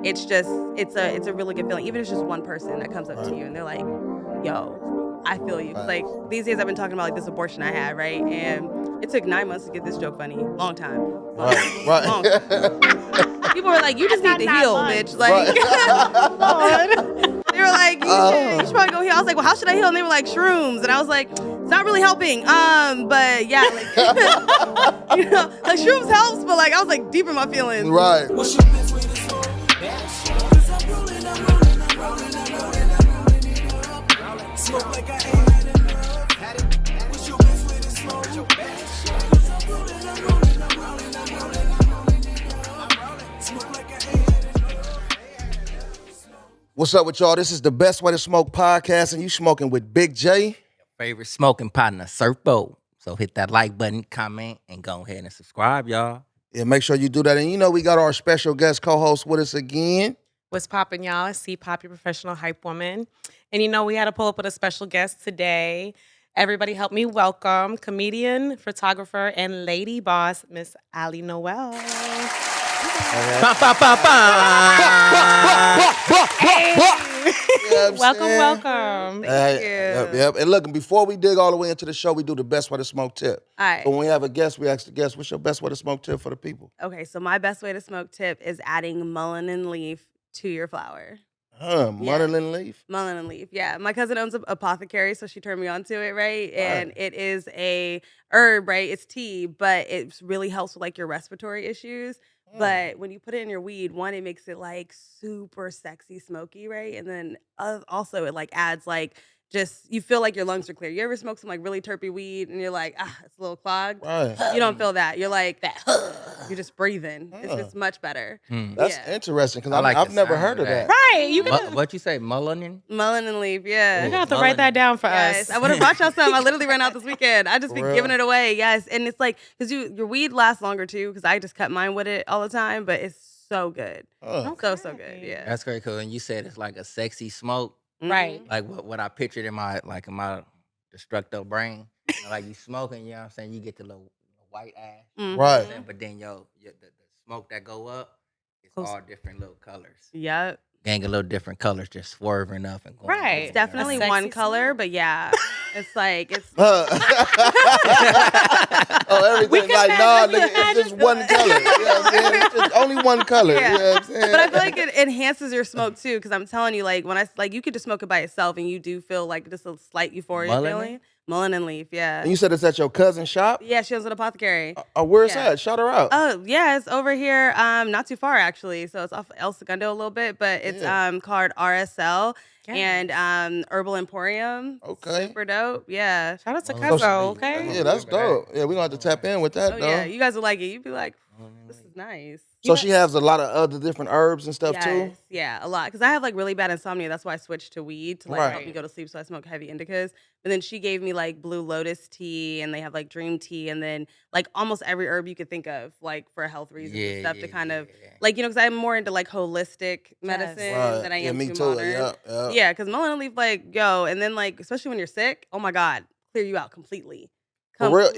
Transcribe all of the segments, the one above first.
it's a really good feeling. Even if it's just one person that comes up to you and they're like, yo, I feel you. Like these days I've been talking about like this abortion I had, right? And it took 9 months to get this joke funny. Long time. Long time. People were like, you just need to heal, bitch. Like, they were like, you should probably go heal. I was like, well, how should I heal? And they were like, shrooms. And I was like, it's not really helping. But yeah, like, like shrooms helps, but like I was like deep in my feelings. Right. What's up with y'all? This is the Best Way to Smoke podcast, and you smoking with Big J. Favorite smoking partner, Serpo. So hit that like button, comment, and go ahead and subscribe, y'all. Yeah, make sure you do that. And you know we got our special guest co-host with us again. What's poppin', y'all? It's C-Pop, your professional hype woman. And you know we had to pull up with a special guest today. Everybody help me welcome comedian, photographer, and lady boss, Miss Ali Noel. Welcome. Thank you. Yep. And look, before we dig all the way into the show, we do the best way to smoke tip. All right. But when we have a guest, we ask the guest, what's your best way to smoke tip for the people? Okay, so my best way to smoke tip is adding mullein and leaf to your flower. Mullein and leaf? Mullein and leaf, yeah. My cousin owns an apothecary, so she turned me on to it, right? And it is a herb, right? It's tea, but it really helps with like your respiratory issues. But when you put it in your weed, one, it makes it like super sexy, smoky, right? And then also it like adds like just, you feel like your lungs are clear. You ever smoke some like really terpy weed and you're like, it's a little clogged? Right. You don't feel that. You're like, you're just breathing. It's much better. That's interesting because like I've the never sound heard of of that. that. Right. You got What you say, mullein? Mullein and leaf, yeah. you have to write that down for Yes, us. I would have brought y'all some. I literally ran out this weekend. I just For be real? giving it away. Yes, and it's like because your weed lasts longer too. Because I just cut mine with it all the time, but it's so good, so good. Yeah, That's great, cool. And you said it's like a sexy smoke, Right. like what I pictured in my destructive brain. Like you smoking, you know what I'm saying? You get the little white ash, Mhm. Right. but then the smoke that go up, it's all different little colors. Yep. Gang a little different colors, just swerving up and going. Right. It's definitely A sexy one color, smoke. but yeah, it's like it's. Everything like, nah, nigga, it's just one color. You know what I'm saying? It's just only one color. Yeah. You know what I'm saying? But I feel like it enhances your smoke too, because I'm telling you, like when you could just smoke it by itself, and you do feel like just a slight euphoria Mullein? feeling. Mullein and leaf, yeah. And you said it's at your cousin's shop? Yeah, she owns an apothecary. Where's Yeah. that? Shout her out. Oh, yeah, it's over here, not too far actually. So it's off El Segundo a little bit, but it's called RSL and Herbal Emporium. Okay. Super dope. Yeah. Shout out to Oh, Cuzzo, okay? Yeah, that's dope. Yeah, we're going to have to tap in with that, Oh though. yeah, you guys would like it. You'd be like, this is nice. So she has a lot of other different herbs and stuff, too? Yes, yeah, a lot. Because I have like really bad insomnia. That's why I switched to weed to like Right. help me go to sleep. So I smoke heavy indicas. But then she gave me like blue lotus tea, and they have like dream tea, and then like almost every herb you could think of, like for health reasons and stuff to kind of like, you know, because I'm more into like holistic medicine Right. than I am me too too. modern. Yeah. Yeah, because mullein and leaf, like, yo, and then like, especially when you're sick, oh my God, clear you out completely. For real?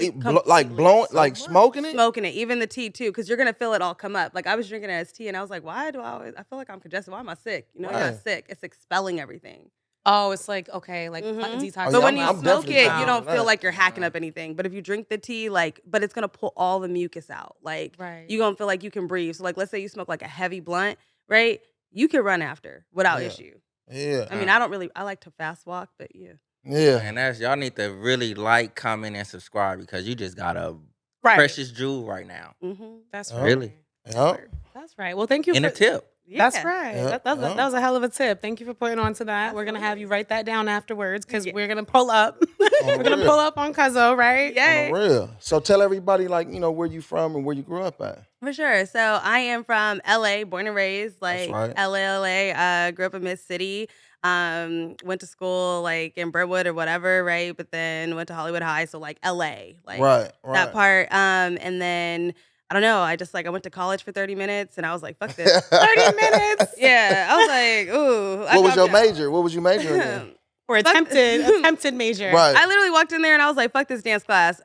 Like blowing, like smoking it? Smoking it, even the tea too, because you're gonna feel it all come up. Like I was drinking it as tea, and I was like, why do I feel like I'm congested? Why am I sick? You know, you're Right. not sick. It's expelling everything. Oh, it's like, okay, like detox. Oh, But yeah, when you I'm smoke definitely it, down you with don't that. feel like you're hacking up anything. But if you drink the tea, like, but it's gonna pull all the mucus out. Like, Right. you gonna feel like you can breathe. So, like, let's say you smoke like a heavy blunt, right? You can run after without Yeah. issue. Yeah. I mean, I like to fast walk, but yeah. Yeah. And that's y'all need to really like, comment, and subscribe because you just got a Right. precious jewel right now. Mm-hmm. That's Oh. right. Really. Yeah. That's right. Well, thank you In for a tip. Yeah. That's right. Yeah. That was a hell of a tip. Thank you for putting on to that. We're gonna have you write that down afterwards because Yeah. we're gonna pull up. We're gonna real. pull up on Cuzzo, right? Yay. For real. So tell everybody, like, you know, where you from and where you grew up at. For sure. So I am from LA, born and raised, like right. LA. Grew up in Mid City. Went to school like in Brentwood or whatever, right? But then went to Hollywood High, so like LA, like Right. that part. And then I don't know. I went to college for 30 minutes, and I was like, fuck this. 30 minutes. Yeah, I was like, ooh. What was your major? What was you majoring in? Or attempted major. Right. I literally walked in there and I was like, fuck this dance class.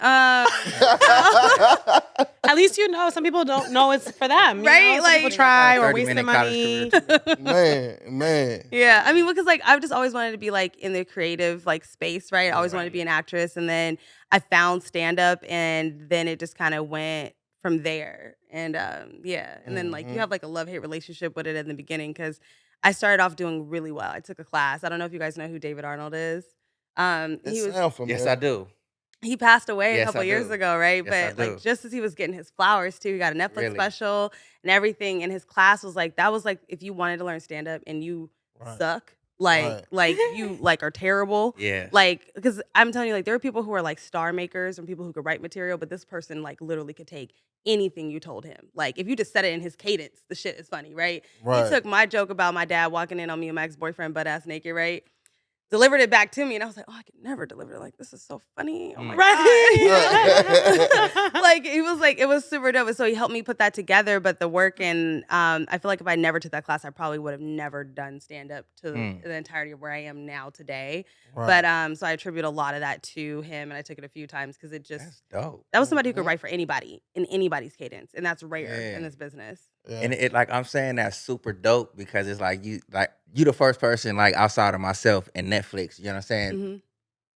At least you know. Some people don't know it's for them. Right? Some like, people try or 30 waste their minute college money. career. Man. Yeah, I mean, because like I've just always wanted to be like in the creative like space, right? I always wanted to be an actress, and then I found stand up, and then it just kind of went from there. And and then like you have like a love hate relationship with it in the beginning because I started off doing really well. I took a class. I don't know if you guys know who David Arnold is. He was Yes, I do. he passed away a Yes, couple I years do. ago, right? Yes, I But like do. just as he was getting his flowers too, he got a Netflix Really? special and everything. And his class was like that was like if you wanted to learn stand up and you suck, like you like are terrible. Yeah. Like because I'm telling you, like there are people who are like star makers and people who could write material, but this person like literally could take anything you told him. Like if you just said it in his cadence, the shit is funny, right? He took my joke about my dad walking in on me and my ex-boyfriend butt ass naked, right? Delivered it back to me, and I was like, "Oh, I could never deliver it like this. Is so funny." Oh my god! Like it was super dope. And so he helped me put that together. But the work and I feel like if I never took that class, I probably would have never done stand up to the entirety of where I am now today. But so I attribute a lot of that to him, and I took it a few times because it just That's dope. that was somebody who could write for anybody in anybody's cadence, and that's rare in this business. And it like I'm saying that's super dope because it's like you the first person like outside of myself and Netflix, you know what I'm saying,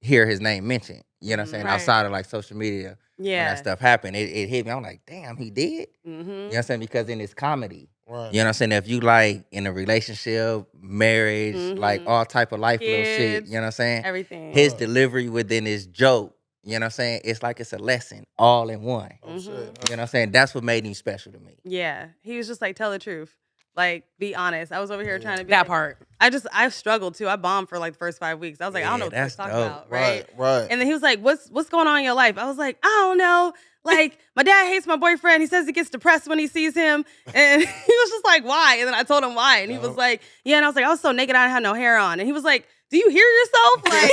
hear his name mentioned. You know what I'm saying? Right. Outside of like social media when that stuff happened. It hit me. I'm like, damn, he did? You know what I'm saying? Because in his comedy. Right. You know what I'm saying? If you like in a relationship, marriage, like all type of life little shit, you know what I'm saying? Everything. His delivery within his joke, you know what I'm saying? It's like it's a lesson all in one. Oh, shit. You know what I'm saying? That's what made him special to me. Yeah, he was just like, tell the truth. Like, be honest. I was over here trying to be That like, part. I struggled too. I bombed for like the first 5 weeks. I was like, I don't know what to that's talk dope. about, right? Right. And then he was like, what's going on in your life? I was like, I don't know. Like, my dad hates my boyfriend. He says he gets depressed when he sees him. And he was just like, why? And then I told him why. And he was like, yeah. And I was like, I was so naked, I didn't have no hair on. And he was like, do you hear yourself? Like,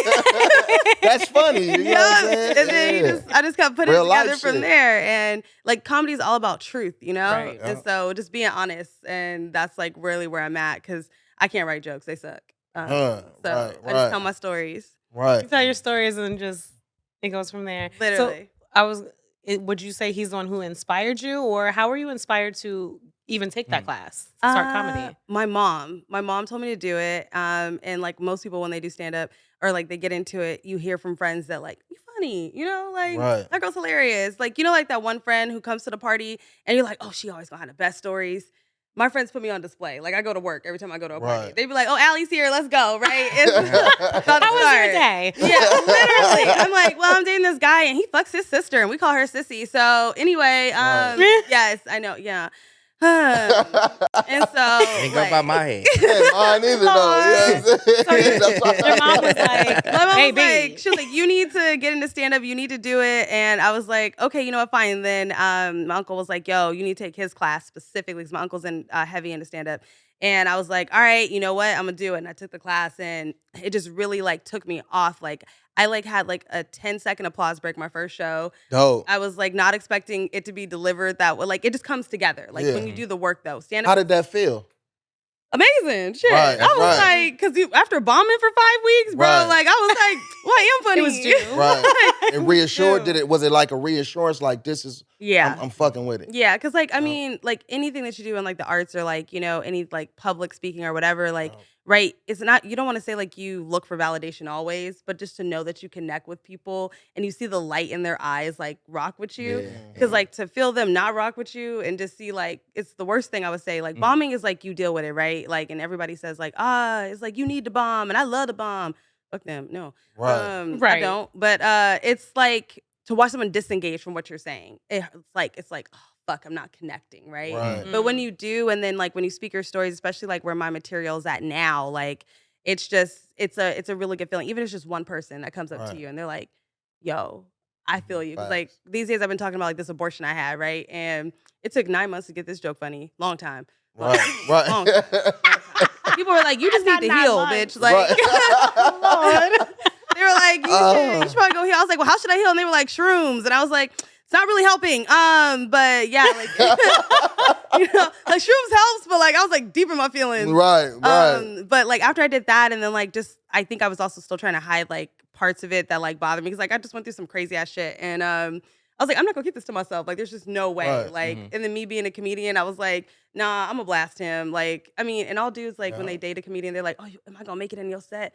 That's funny. You know what I'm saying? And then I just kept putting it Real life together from shit. there. And like comedy is all about truth, you know? Right. And so just being honest. And that's like really where I'm at because I can't write jokes. They suck. So I just tell my stories. Right. You tell your stories and just it goes from there. Literally. So would you say he's the one who inspired you, or how were you inspired to even take that class to start comedy? My mom told me to do it. And like most people when they do stand up or like they get into it, you hear from friends that like, you funny, you know, like that girl's hilarious. Like, you know, like that one friend who comes to the party and you're like, oh, she always gonna have the best stories. My friends put me on display. Like I go to work every time I go to a party. Right. They'd be like, "Oh, Allie's here. Let's go!" Right? It's about to How was start. your day? Yeah, literally. I'm like, well, I'm dating this guy, and he fucks his sister, and we call her Sissy. So anyway, yes, I know, yeah. And so, Ain't go by my head. Mine either though. Your mom was like, my mom hey, was B. like, she was like, you need to get into stand up. You need to do it. And I was like, okay, you know what, fine. Then my uncle was like, yo, you need to take his class specifically because my uncle's heavy into stand up. And I was like, all right, you know what? I'm gonna do it. And I took the class and it just really like took me off. Like I like had like a 10-second applause break my first show. Dope. I was like not expecting it to be delivered that way. Like it just comes together. Like when you do the work though. Stand up. How did that feel? Amazing. Shit. Right, I was like, because after bombing for 5 weeks, bro, Right. like I was like, well, I am funny. It was due. Right. And reassured, was it like a reassurance? Like this is, Yeah. I'm fucking with it. Yeah, because like I mean, like anything that you do in like the arts or like, you know, any like public speaking or whatever, like right, it's not, you don't want to say like you look for validation always, but just to know that you connect with people and you see the light in their eyes like rock with you. Because like to feel them not rock with you and just see like, it's the worst thing I would say. Like bombing is like you deal with it, right? Like, and everybody says like, it's like you need to bomb and I love to bomb. Fuck them. No. Right. I don't. But it's like to watch someone disengage from what you're saying. It's like, oh, fuck, I'm not connecting, right? Right. But when you do, and then like when you speak your stories, especially like where my material's at now, like it's just, it's a really good feeling. Even if it's just one person that comes up to you and they're like, yo, I feel you. 'Cause like these days I've been talking about like this abortion I had, right? And it took 9 months to get this joke funny. Long time. Right. Long time. People were like, you just need to heal, bitch. Like, Lord. They were like, you should probably go heal. I was like, well, how should I heal? And they were like, shrooms. And I was like, It's not really helping. But yeah, like like shrooms helps, but like I was like deep in my feelings. Right. But like after I did that, and then like just I think I was also still trying to hide like parts of it that like bothered me because like I just went through some crazy ass shit, and I was like, I'm not gonna keep this to myself. Like, there's just no way. Right. Like, and then me being a comedian, I was like, nah, I'm gonna blast him. Like, I mean, and all dudes like when they date a comedian, they're like, oh, am I gonna make it in your set?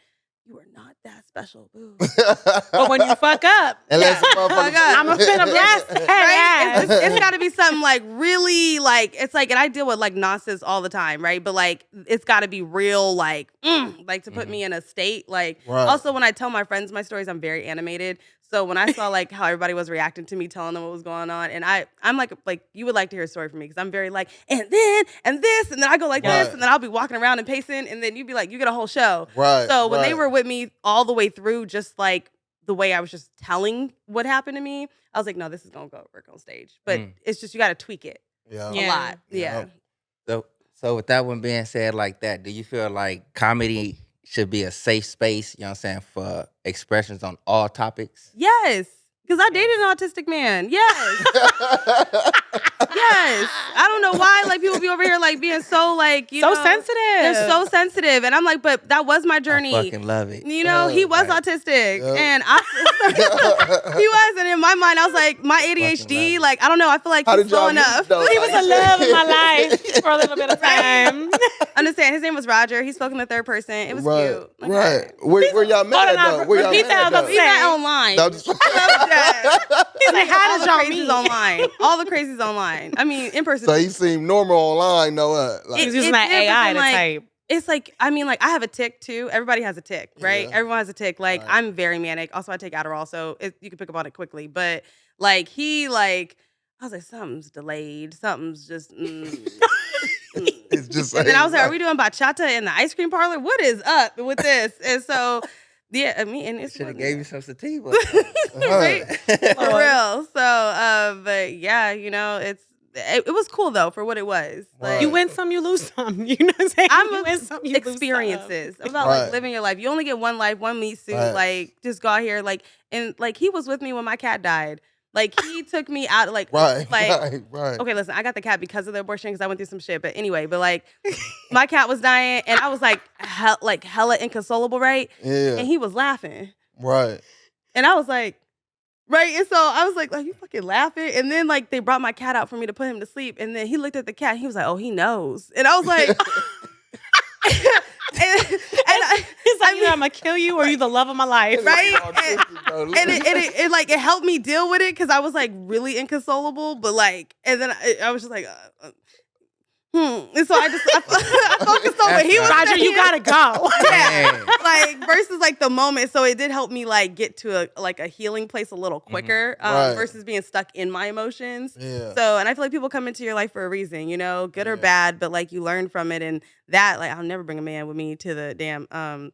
You are not that special, boo. But when you fuck up, Unless the motherfucker I'm a finna blast that right? ass. It's got to be something like really like it's like, and I deal with like nonsense all the time, right? But like it's got to be real, like to put me in a state. Like also when I tell my friends my stories, I'm very animated. So when I saw like how everybody was reacting to me telling them what was going on, and I'm like you would like to hear a story from me because I'm very like and then and this and then I go like this and then I'll be walking around and pacing and then you'd be like you get a whole show. Right. So when they were with me all the way through, just like the way I was just telling what happened to me, I was like, no, this is gonna go work on stage. But it's just you got to tweak it a lot. Yeah. So with that one being said like that, do you feel like comedy should be a safe space, you know what I'm saying, for expressions on all topics? Yes. Because I dated an autistic man. Yes. Yes. I don't know why like people be over here like being so like, you know. sensitive. They're so sensitive. And I'm like, but that was my journey. I fucking love it. You know, he was autistic. And he was. And in my mind, I was like, my ADHD, like, I don't know. I feel like he's slow enough. He was a love in my life for a little bit of time. Understand. His name was Roger. He spoke in the third person. It was cute. Like, right. Where y'all met at, though? Where y'all met at, though? We met online. No, just- He's like, how did all y'all meet? Online. All the crazies online. I mean, in person. So he seemed normal online, though. He was using that AI to type. It's like, I mean, like, I have a tick, too. Everybody has a tick, right? Yeah. Everyone has a tick. Like, I'm very manic. Also, I take Adderall, so you can pick up on it quickly. But, like, I was like, something's delayed. Something's just, It's just and then I was like, are we doing bachata in the ice cream parlor? What is up with this? And so... Yeah, I mean, and it should have gave you some sativa. Right? For real. So, but yeah, you know, it was cool though for what it was. Like, you win some, you lose some. You know what I'm saying? I'm experiences about like living your life. You only get one life, one meat suit. Like, just go out here, like, and like he was with me when my cat died. Like he took me out, like, right. Okay, listen, I got the cat because of the abortion because I went through some shit. But anyway, but like, my cat was dying, and I was like, hella inconsolable, right? Yeah. And he was laughing, right? And I was like, right. And so I was like, you fucking laughing? And then like they brought my cat out for me to put him to sleep, and then he looked at the cat. And he was like, oh, he knows, and I was like. He's like, I'm gonna kill you, or you the love of my life, right? And it like it helped me deal with it because I was like really inconsolable, but like, and then I was just like, And so I focused on what he was Roger, saying. you gotta go. Yeah, like versus like the moment. So it did help me like get to a healing place a little quicker versus being stuck in my emotions. Yeah. So, and I feel like people come into your life for a reason, you know, good or bad, but like you learn from it, and that like I'll never bring a man with me to the damn the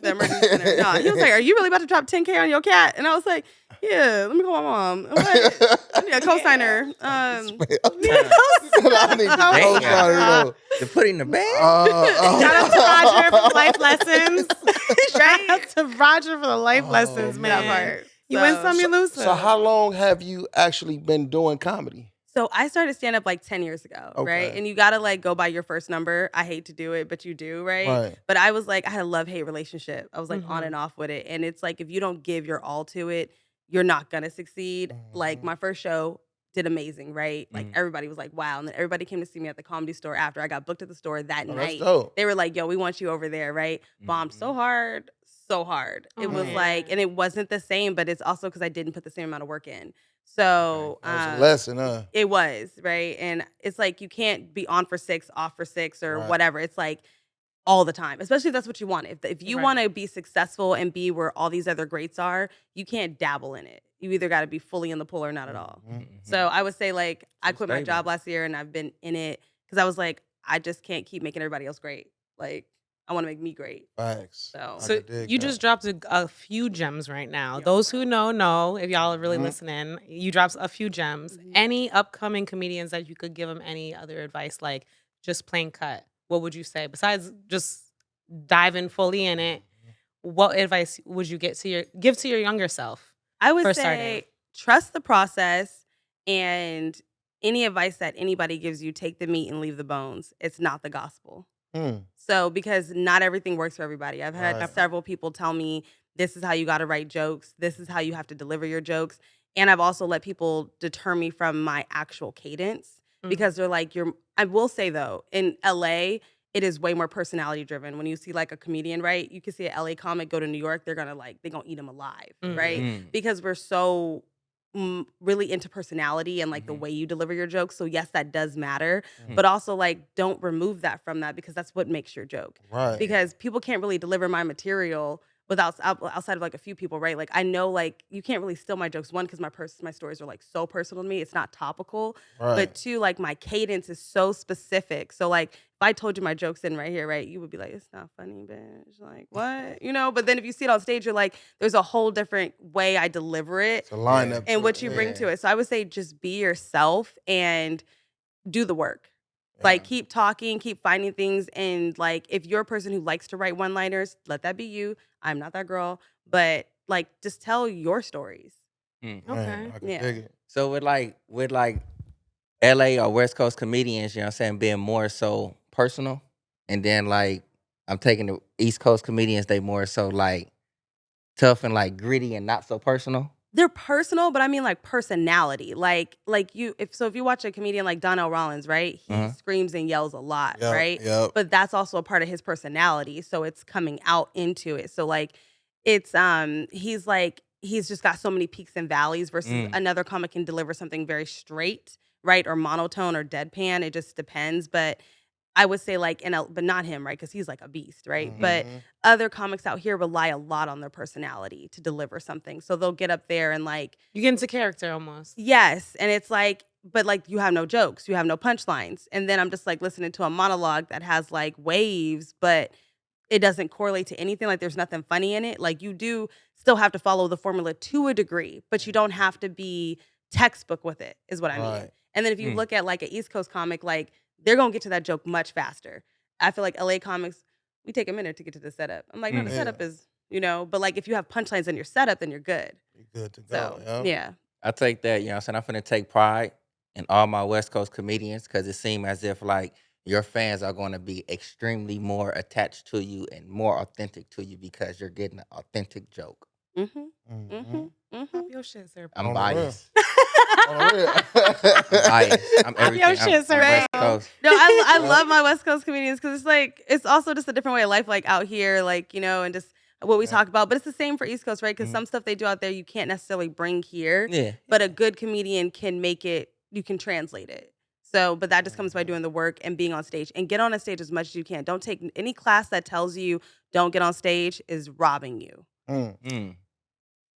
emergency center. No, he was like, "Are you really about to drop $10K on your cat?" And I was like, "Yeah, let me call my mom. I need a cosigner." I need a cosigner. To put in the bag. Shout out to Roger for the life lessons. Shout out to Roger for the life lessons, man. That part. You win some, you lose some. So how long have you actually been doing comedy? So I started stand up like 10 years ago, right? And you gotta like go by your first number. I hate to do it, but you do, right? But I was like, I had a love-hate relationship. I was like on and off with it. And it's like, if you don't give your all to it, you're not gonna succeed. Like my first show did amazing, right? Like everybody was like, wow. And then everybody came to see me at the Comedy Store after I got booked at the store that night. They were like, yo, we want you over there, right? Bombed so hard. It was like, and it wasn't the same, but it's also because I didn't put the same amount of work in. So that was a lesson, huh? It was, right? And it's like you can't be on for 6, off for 6 or whatever. It's like all the time, especially if that's what you want. If you want to be successful and be where all these other greats are, you can't dabble in it. You either got to be fully in the pool or not at all. So I would say like I quit my job last year and I've been in it because I was like, I just can't keep making everybody else great. Like I want to make me great. Thanks. So you just dropped a few gems right now. Yeah. Those who know, if y'all are really listening, you dropped a few gems. Any upcoming comedians that you could give them any other advice, like just plain cut? What would you say? Besides just diving fully in it, what advice would you give to your younger self? I would say trust the process, and any advice that anybody gives you, take the meat and leave the bones. It's not the gospel. So, because not everything works for everybody. I've had several people tell me, this is how you got to write jokes. This is how you have to deliver your jokes. And I've also let people deter me from my actual cadence because they're like, I will say though, in LA, it is way more personality driven. When you see like a comedian, right? You can see an LA comic go to New York, they're gonna eat them alive, right? Because we're so really into personality and like the way you deliver your jokes. So yes, that does matter, but also like don't remove that from that because that's what makes your joke. Right. Because people can't really deliver my material without outside of like a few people, right? Like I know like you can't really steal my jokes. One, because my stories are like so personal to me. It's not topical. Right. But two, like my cadence is so specific. So like if I told you my jokes in right here, right, you would be like, it's not funny, bitch. Like what? You know, but then if you see it on stage, you're like, there's a whole different way I deliver it. It's a lineup. And what you bring to it. So I would say just be yourself and do the work. Like keep talking, keep finding things. And like if you're a person who likes to write one-liners, let that be you. I'm not that girl. But like just tell your stories. Okay. Man, I can dig it. So with LA or West Coast comedians, you know what I'm saying, being more so personal, and then like I'm taking the East Coast comedians, they more so like tough and like gritty and not so personal. They're personal, but I mean like personality. Like if you watch a comedian like Donnell Rollins, right? He screams and yells a lot, right? Yep. But that's also a part of his personality. So it's coming out into it. So like it's he's just got so many peaks and valleys versus another comic can deliver something very straight, right? Or monotone or deadpan. It just depends. But I would say like but not him, right? Because he's like a beast, right? But other comics out here rely a lot on their personality to deliver something. So they'll get up there and like You get into character almost. yes, and it's like, but like you have no jokes, you have no punchlines, and then I'm just like listening to a monologue that has like waves, but it doesn't correlate to anything. Like there's nothing funny in it. Like you do still have to follow the formula to a degree, but you don't have to be textbook with it. Is what I mean. Right. And then if you look at like an East Coast comic, like they're gonna get to that joke much faster. I feel like LA comics, we take a minute to get to the setup. I'm like, no, the setup is, but like if you have punchlines in your setup, then you're good. You're good to So go. yeah. I take that, you know what I'm saying? I'm finna take pride in all my West Coast comedians because it seems as if like your fans are going to be extremely more attached to you and more authentic to you because you're getting an authentic joke. Pop your shit, sir. I'm biased. Oh, I'm biased. I'm everything. your shit, sir. I'm West Coast. No, I love my West Coast comedians because it's like it's also just a different way of life, like out here, like and just what we talk about. But it's the same for East Coast, right? Because some stuff they do out there you can't necessarily bring here. Yeah. But a good comedian can make it. You can translate it. So, but that just comes by doing the work and being on stage. And get on a stage as much as you can. Don't take any class that tells you don't get on stage is robbing you.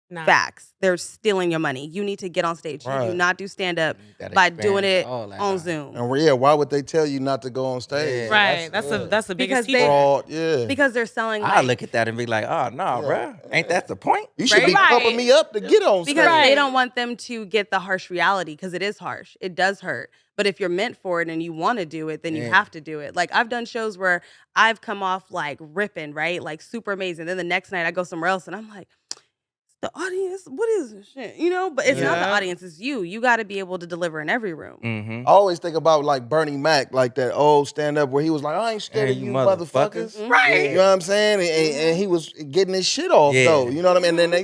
Nah. Facts. They're stealing your money. You need to get on stage. Right. You do not do stand-up That by doing it experience, all that on out. Zoom. And why would they tell you not to go on stage? Right. That's the biggest Because teacher. Fraud, yeah. Because they're selling I like, look at that and be like, oh, no, bro. Ain't that the point? You should be Right. pumping me up to get on stage. because Right. they don't want them to get the harsh reality because it is harsh. It does hurt. But if you're meant for it and you want to do it, then you have to do it. Like I've done shows where I've come off like ripping, right? Like super amazing. Then the next night I go somewhere else and I'm like, the audience, what is this shit? But it's not the audience, it's you. You got to be able to deliver in every room. Mm-hmm. I always think about like Bernie Mac, like that old stand-up where he was like, I ain't scared of Hey, you you motherfuckers. motherfuckers. Right. You know what I'm saying? And he was getting his shit off, Yeah. though. You know what I mean? And then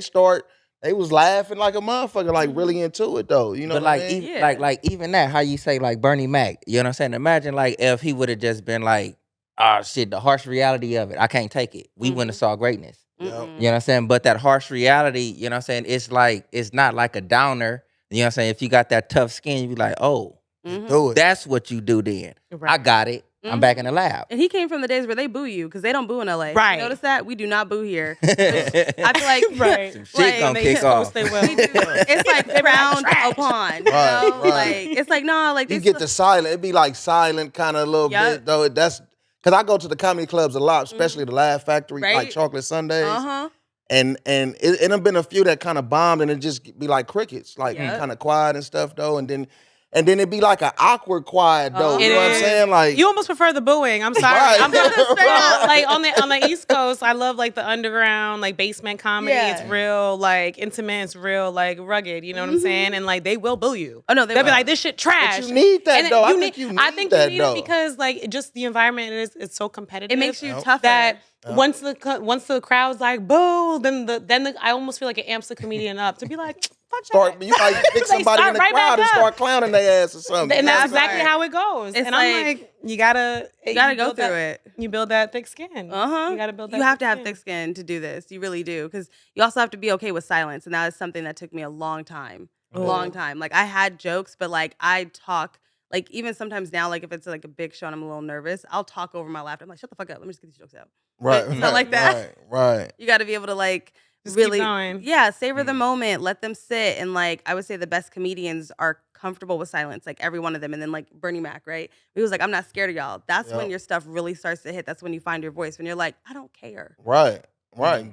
they was laughing like a motherfucker, like really into it, though. You know But what like, I mean? even, like even that, how you say like Bernie Mac, you know what I'm saying? Imagine like if he would have just been like, oh shit, the harsh reality of it, I can't take it. We wouldn't have saw greatness. Yep. You know what I'm saying? But that harsh reality, you know what I'm saying? It's not like a downer. You know what I'm saying? If you got that tough skin, you be like, oh, Do it. that's what you do then. Right. I got it. I'm back in the lab. And he came from the days where they boo you because they don't boo in LA. Right. You notice that? We do not boo here. I feel like Right. Some shit like, gonna They kick supposed off. they will. it's like frowned upon. You Right, know? right. Like it's like no, like You they get the silent. It'd be like silent kind of a little Yup. bit, though. That's because I go to the comedy clubs a lot, especially the Laugh Factory, like Right. Chocolate Sundays. Uh-huh. And it have been a few that kind of bombed and it just be like crickets, like Yep. kind of quiet and stuff though. And then and then it'd be like an awkward quiet though. You know what I'm saying? Like you almost prefer the booing. I'm sorry. Right. I'm just straight up. Like on the East Coast, I love like the underground, like basement comedy. Yeah. It's real, like intimate. It's real, like rugged. You know what I'm saying? And like they will boo you. Oh no, They'll be like, this shit trash. But you need that And though. you I think you need I think that you need though. it because like just the environment it's so competitive. it makes you tougher. That once the crowd's like boo, then I almost feel like it amps the comedian up to be like, fuck that. You might pick somebody in the right crowd back and up. start clowning their ass or something. And that's That's exactly right. how it goes. It's And I'm like, like, you gotta go build through that, it. You build that thick skin. You gotta build that. You have to thick have skin. thick skin to do this. You really do, because you also have to be okay with silence, and that is something that took me a long time. Long time. Like I had jokes, but like I talk. Like even sometimes now, like if it's like a big show and I'm a little nervous, I'll talk over my laughter. I'm like, shut the fuck up. Let me just get these jokes out. Right. It's not like that. Right. You got to be able to like Just keep really, going. savor the moment, let them sit, and like I would say the best comedians are comfortable with silence, like every one of them. And then like Bernie Mac, right? He was like, I'm not scared of y'all. That's when your stuff really starts to hit. That's when you find your voice. When you're like, I don't care. Right.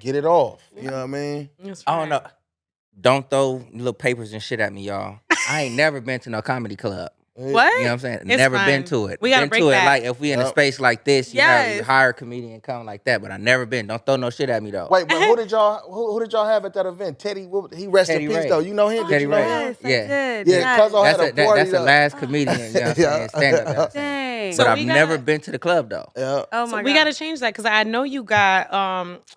Get it off. You know what I mean? That's I don't right. know. Don't throw little papers and shit at me, y'all. I ain't never been to no comedy club. What? You know what I'm saying? It's Never been fun. to it. We gotta been break to that. it like if we in a Yep. space like this, you Yes. hire a comedian come like that. But I never been. Don't throw no shit at me though. Wait, but who did y'all have at that event? Teddy, he rest Teddy in peace Ray. though. You know him? Did Teddy you know Ray. him? Yes, I Yeah. did. Yeah, Yes. cuz I had That's a party. that's the though. last comedian. You know what I'm saying? Stand up. Dang. So But I've we never gotta- been to the club though. Yeah. Oh my So God. we gotta change that because I know you got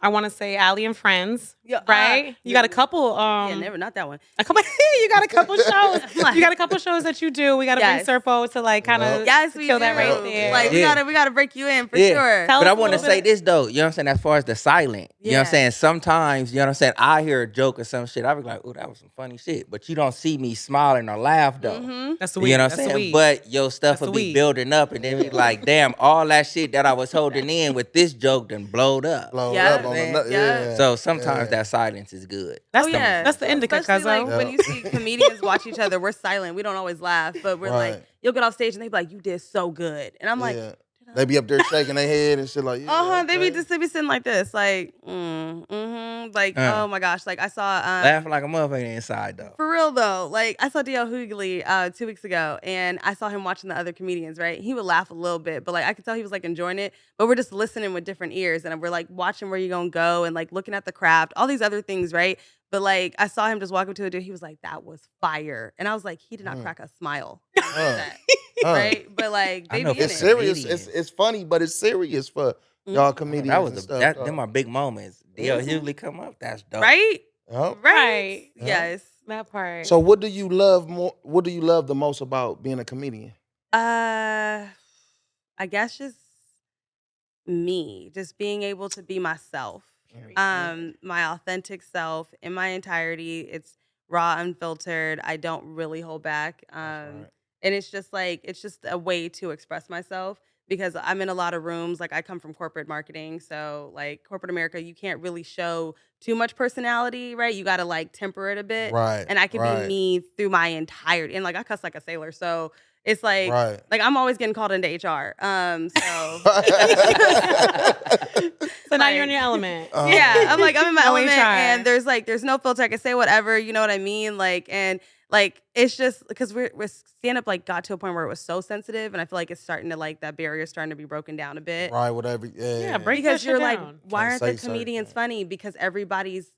I want to say Allie and Friends, Yeah, right? You got a couple Yeah, never, not that one. a couple you got a couple shows. You got a couple shows that you do. We gotta Yes. bring Serpo to like kind of Yes, we kill do. that right there. Like Yeah. we gotta break you in for Yeah. sure. Tell But us I a want to little say bit. this though, you know what I'm saying? As far as the silent, you know what I'm Yeah. saying? Sometimes, you know what I'm saying? I hear a joke or some shit. I be like, oh, that was some funny shit. But you don't see me smiling or laugh though. That's the You weed. know what I'm That's the saying? weed. But your stuff That's will the be weed. building up and then be like, damn, all that shit that I was holding in with this joke done blowed up. Blown Yeah. up on the Man. yeah. So sometimes that silence is good. That's Oh, the yeah. that's the indica, Especially like cuzzo. when you see comedians watch each other, we're silent. We don't always laugh, but we're like, Right. you'll get off stage and they be like, you did so good. And I'm like, Yeah. They be up there shaking their head and shit like, yeah, they okay. be sitting like this, like, like, oh my gosh, like I saw, Laughing like a motherfucker inside though. for real though, like I saw D.L. Hughley 2 weeks ago, and I saw him watching the other comedians. Right, he would laugh a little bit, but like I could tell he was like enjoying it. But we're just listening with different ears, and we're like watching where you gonna go, and like looking at the craft, all these other things, right? But like I saw him just walk up to a dude, he was like, "That was fire," and I was like, he did not crack a smile, that, right? But like I they know be in It's it. serious. Comedians. It's funny, but it's serious for y'all comedians. That was and the stuff, that though. them are big moments. D.L. Hughley come up, that's dope. right? Yep. Right? Right. Yes. That part. So what do you love more? What do you love the most about being a comedian? I guess just me, just being able to be myself. My authentic self in my entirety. It's raw, unfiltered. I don't really hold back. And it's just like it's just a way to express myself because I'm in a lot of rooms. Like I come from corporate marketing, so like corporate America, you can't really show too much personality, right? You got to like temper it a bit, Right. and I can right. be me through my entirety. And like I cuss like a sailor, so it's like Right. like I'm always getting called into HR. So So now you're in your element. yeah, I'm like I'm in my No element, HR. and there's no filter. I can say whatever, you know what I mean? Like and like it's just because we're stand up like got to a point where it was so sensitive, and I feel like it's starting to like that barrier is starting to be broken down a bit. Right. Whatever. Yeah, break Because that you're shit like, down. why Can't aren't say the certain comedians things. funny? Because everybody's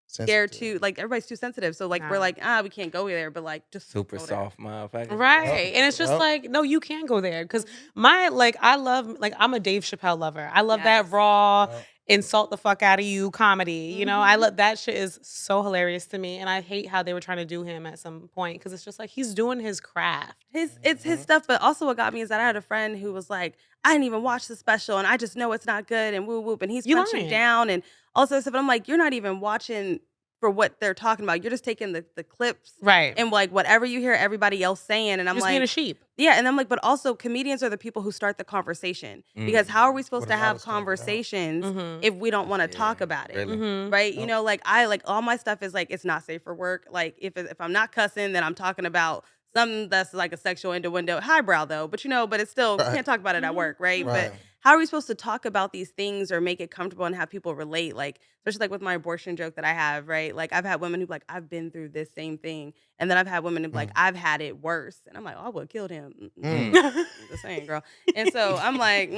scared too. Like everybody's too sensitive. So like we're Nah. like we can't go there, but like just Super go there. soft motherfucker. Right. And it's just Yep. like, no, you can go there. Cause my I love I'm a Dave Chappelle lover. I love Yes. that raw, Yep. insult the fuck out of you comedy. You know, I love that shit is so hilarious to me. And I hate how they were trying to do him at some point because it's just like he's doing his craft. It's his stuff, but also what got me is that I had a friend who was like, I didn't even watch the special, and I just know it's not good, and woo whoop, and he's You punching lying. down, and all this other stuff. And I'm like, you're not even watching for what they're talking about. You're just taking the clips Right. and like whatever you hear everybody else saying, and I'm Just being a like, sheep. yeah, and I'm like, but also comedians are the people who start the conversation because how are we supposed Put to a lot have of stuff out. conversations if we don't want to talk about it? really. Right? You know, like I like all my stuff is like it's not safe for work. Like if I'm not cussing, then I'm talking about something that's like a sexual innuendo, highbrow though. But you know, but it's still you can't talk about it at work, right? Right. But how are we supposed to talk about these things or make it comfortable and have people relate? Like, especially like with my abortion joke that I have, right? Like, I've had women who be like, I've been through this same thing. And then I've had women who be like, I've had it worse. And I'm like, oh, I would have killed him. I'm just saying, girl. And so I'm like,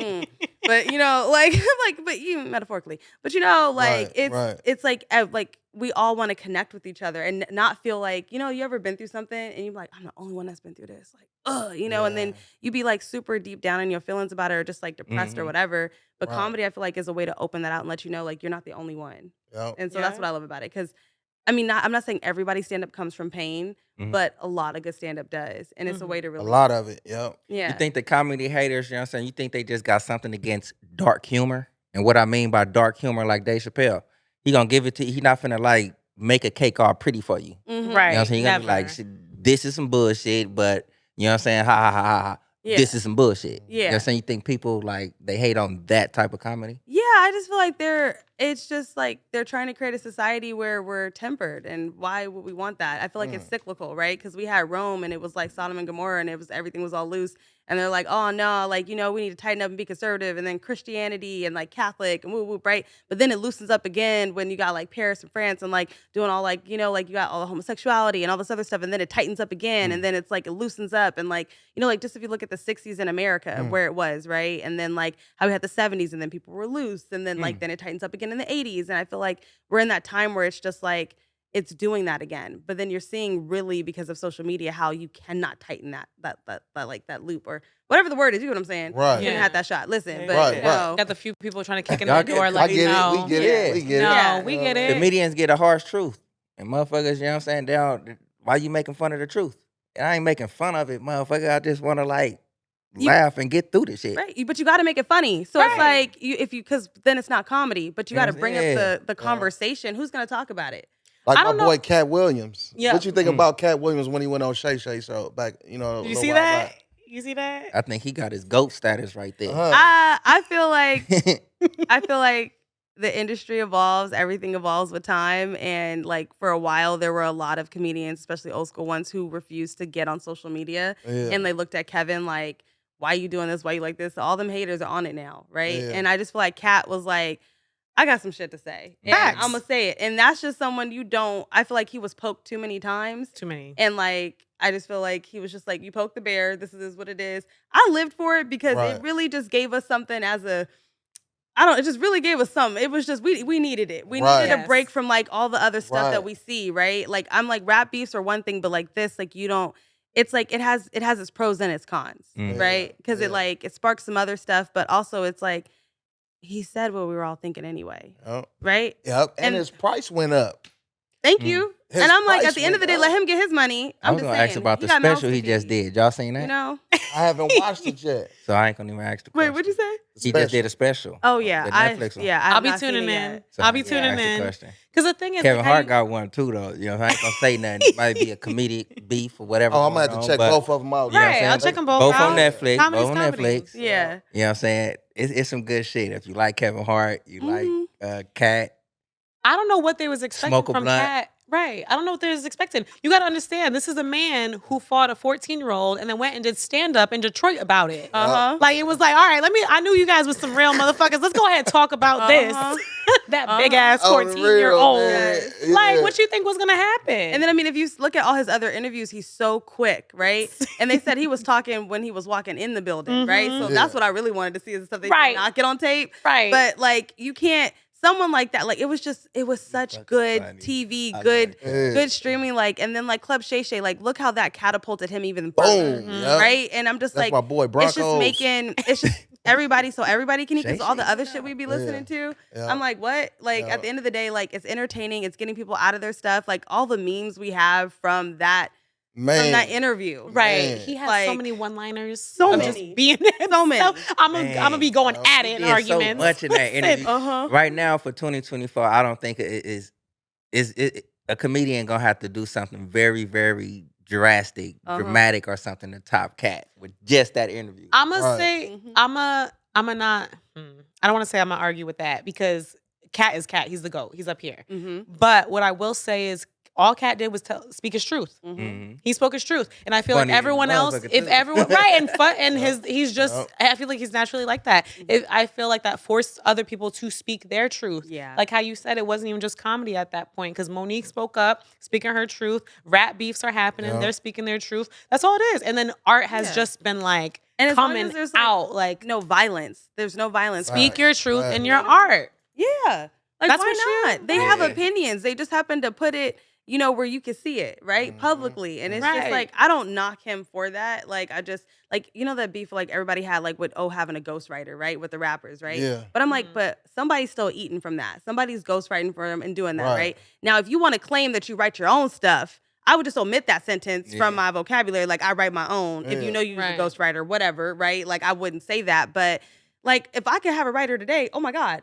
but like, but you metaphorically, but like it's like we all want to connect with each other and not feel like, you ever been through something and you're like, I'm the only one that's been through this. Like, and then you be like super deep down in your feelings about it or just like depressed or whatever. But comedy, I feel like, is a way to open that out and let you know, like, you're not the only one. Yep. And so that's what I love about it. Because I mean, I'm not saying everybody stand up comes from pain, but a lot of good stand up does. And it's a way to really. A lot of it, yep. Yeah. You think the comedy haters, you know what I'm saying? You think they just got something against dark humor? And what I mean by dark humor, like Dave Chappelle, he gonna give it to you. He not finna like make a cake all pretty for you. Right. You know what I'm saying? You're gonna be like, this is some bullshit, but you know what I'm saying? Ha ha ha ha ha. Yeah. This is some bullshit. Yeah. You know what I'm saying? You think people like they hate on that type of comedy? Yeah, I just feel like it's just like they're trying to create a society where we're tempered, and why would we want that? I feel like it's cyclical, right? Because we had Rome and it was like Sodom and Gomorrah and everything was all loose. And they're like, oh no, like, we need to tighten up and be conservative, and then Christianity and like Catholic and woo woo, right? But then it loosens up again when you got like Paris and France and like doing all like, like you got all the homosexuality and all this other stuff, and then it tightens up again, and then it's like it loosens up, and like, like just if you look at the 60s in America where it was, right? And then like how we had the 70s and then people were loose, and then like then it tightens up again in the 80s. And I feel like we're in that time where it's just like it's doing that again. But then you're seeing really, because of social media, how you cannot tighten that like that loop or whatever the word is. You know what I'm saying? Right. You didn't have that shot. Listen, but Right. Got the few people trying to kick in the door. I Like, get it. We get it. We get it. No, we get it. Comedians get a harsh truth. And motherfuckers, you know what I'm saying? They don't, why you making fun of the truth? And I ain't making fun of it, motherfucker. I just want to like laugh and get through this shit. Right, but you got to make it funny. So it's like because then it's not comedy, but you got to bring up the conversation. Who's gonna talk about it? Like my boy Cat Williams. Yeah. What you think about Cat Williams when he went on Shay Shay show back? You see that? Back? You see that? I think he got his GOAT status right there. I feel like the industry evolves, everything evolves with time, and like for a while there were a lot of comedians, especially old school ones, who refused to get on social media, and they looked at Kevin like, why are you doing this? Why you like this? All them haters are on it now, right? Yeah. And I just feel like Cat was like, I got some shit to say. And I'm going to say it. And that's just someone I feel like he was poked too many times. Too many. And like, I just feel like he was just like, you poked the bear. This is what it is. I lived for it because it really just gave us something it just really gave us something. It was just, we needed it. We needed a break from like all the other stuff that we see, right? Like, I'm like, rap beefs are one thing, but like this, like it's like, it has its pros and its cons, right? Because it sparks some other stuff, but also it's like, he said what we were all thinking anyway, right? Yep, and his price went up. Thank you. And I'm like, at the end of the day, let him get his money. I was going to ask about the special he just did. Y'all seen that? I haven't watched it yet. So I ain't going to even ask the question. Wait, what'd you say? He just did a special. Oh, yeah. I'll be tuning in. So I'll be tuning in. Because the thing is, Kevin Hart got one too, though. I ain't going to say nothing. It might be a comedic beef or whatever. Oh, I'm going to have to check both of them out. Right, I'll check them both out. Both on Netflix. Comedy's both on Netflix. Yeah. You know what I'm saying? It's some good shit. If you like Kevin Hart, you like Cat. I don't know what they was expecting from blunt. Cat. Right. I don't know what they was expecting. You got to understand, this is a man who fought a 14-year-old and then went and did stand-up in Detroit about it. Like, it was like, all right, I knew you guys was some real motherfuckers. Let's go ahead and talk about this. That big-ass 14-year-old. Like, what you think was going to happen? And then, I mean, if you look at all his other interviews, he's so quick, right? And they said he was talking when he was walking in the building, right? So that's what I really wanted to see, is the stuff they did not get on tape. Right. But, like, you can't. Someone like that, like it was such good TV, good streaming, like, and then like Club Shay Shay, like look how that catapulted him even further, right? And I'm just that's like, my boy Broncos. It's just everybody, so everybody can eat, because all the other shit we be listening to, I'm like, what? Like at the end of the day, like it's entertaining, it's getting people out of their stuff, like all the memes we have from that. From that interview, right? He has like, so many one-liners, so many, being so many. I'm gonna be going at it in arguments. So much in that interview. Right now for 2024, I don't think it is a comedian gonna have to do something very, very drastic, dramatic, or something to top Cat with just that interview. I'm gonna say I'm not. I don't want to say I'm gonna argue with that, because Cat is Cat. He's the GOAT. He's up here. But what I will say is, all Cat did was speak his truth. Mhm. He spoke his truth, and I feel Funny like everyone else, motherfucker, if too. everyone he's just. I feel like he's naturally like that. I feel like that forced other people to speak their truth. Yeah. Like how you said, it wasn't even just comedy at that point because Monique spoke up, speaking her truth. Rap beefs are happening; they're speaking their truth. That's all it is. And then art has just been like and as long coming as there's out, like no violence. There's no violence. speak your truth in your art. Yeah. Like, That's why what not? They have opinions. They just happen to put it, where you can see it, right? Publicly. And it's just like, I don't knock him for that. Like, I just, like, that beef, like, everybody had, like, with, having a ghostwriter, right? With the rappers, right? Yeah. But I'm like, but somebody's still eating from that. Somebody's ghostwriting for him and doing that, right? Now, if you want to claim that you write your own stuff, I would just omit that sentence from my vocabulary. Like, I write my own. If you know you use a ghostwriter, whatever, right? Like, I wouldn't say that. But like, if I could have a writer today, oh my God,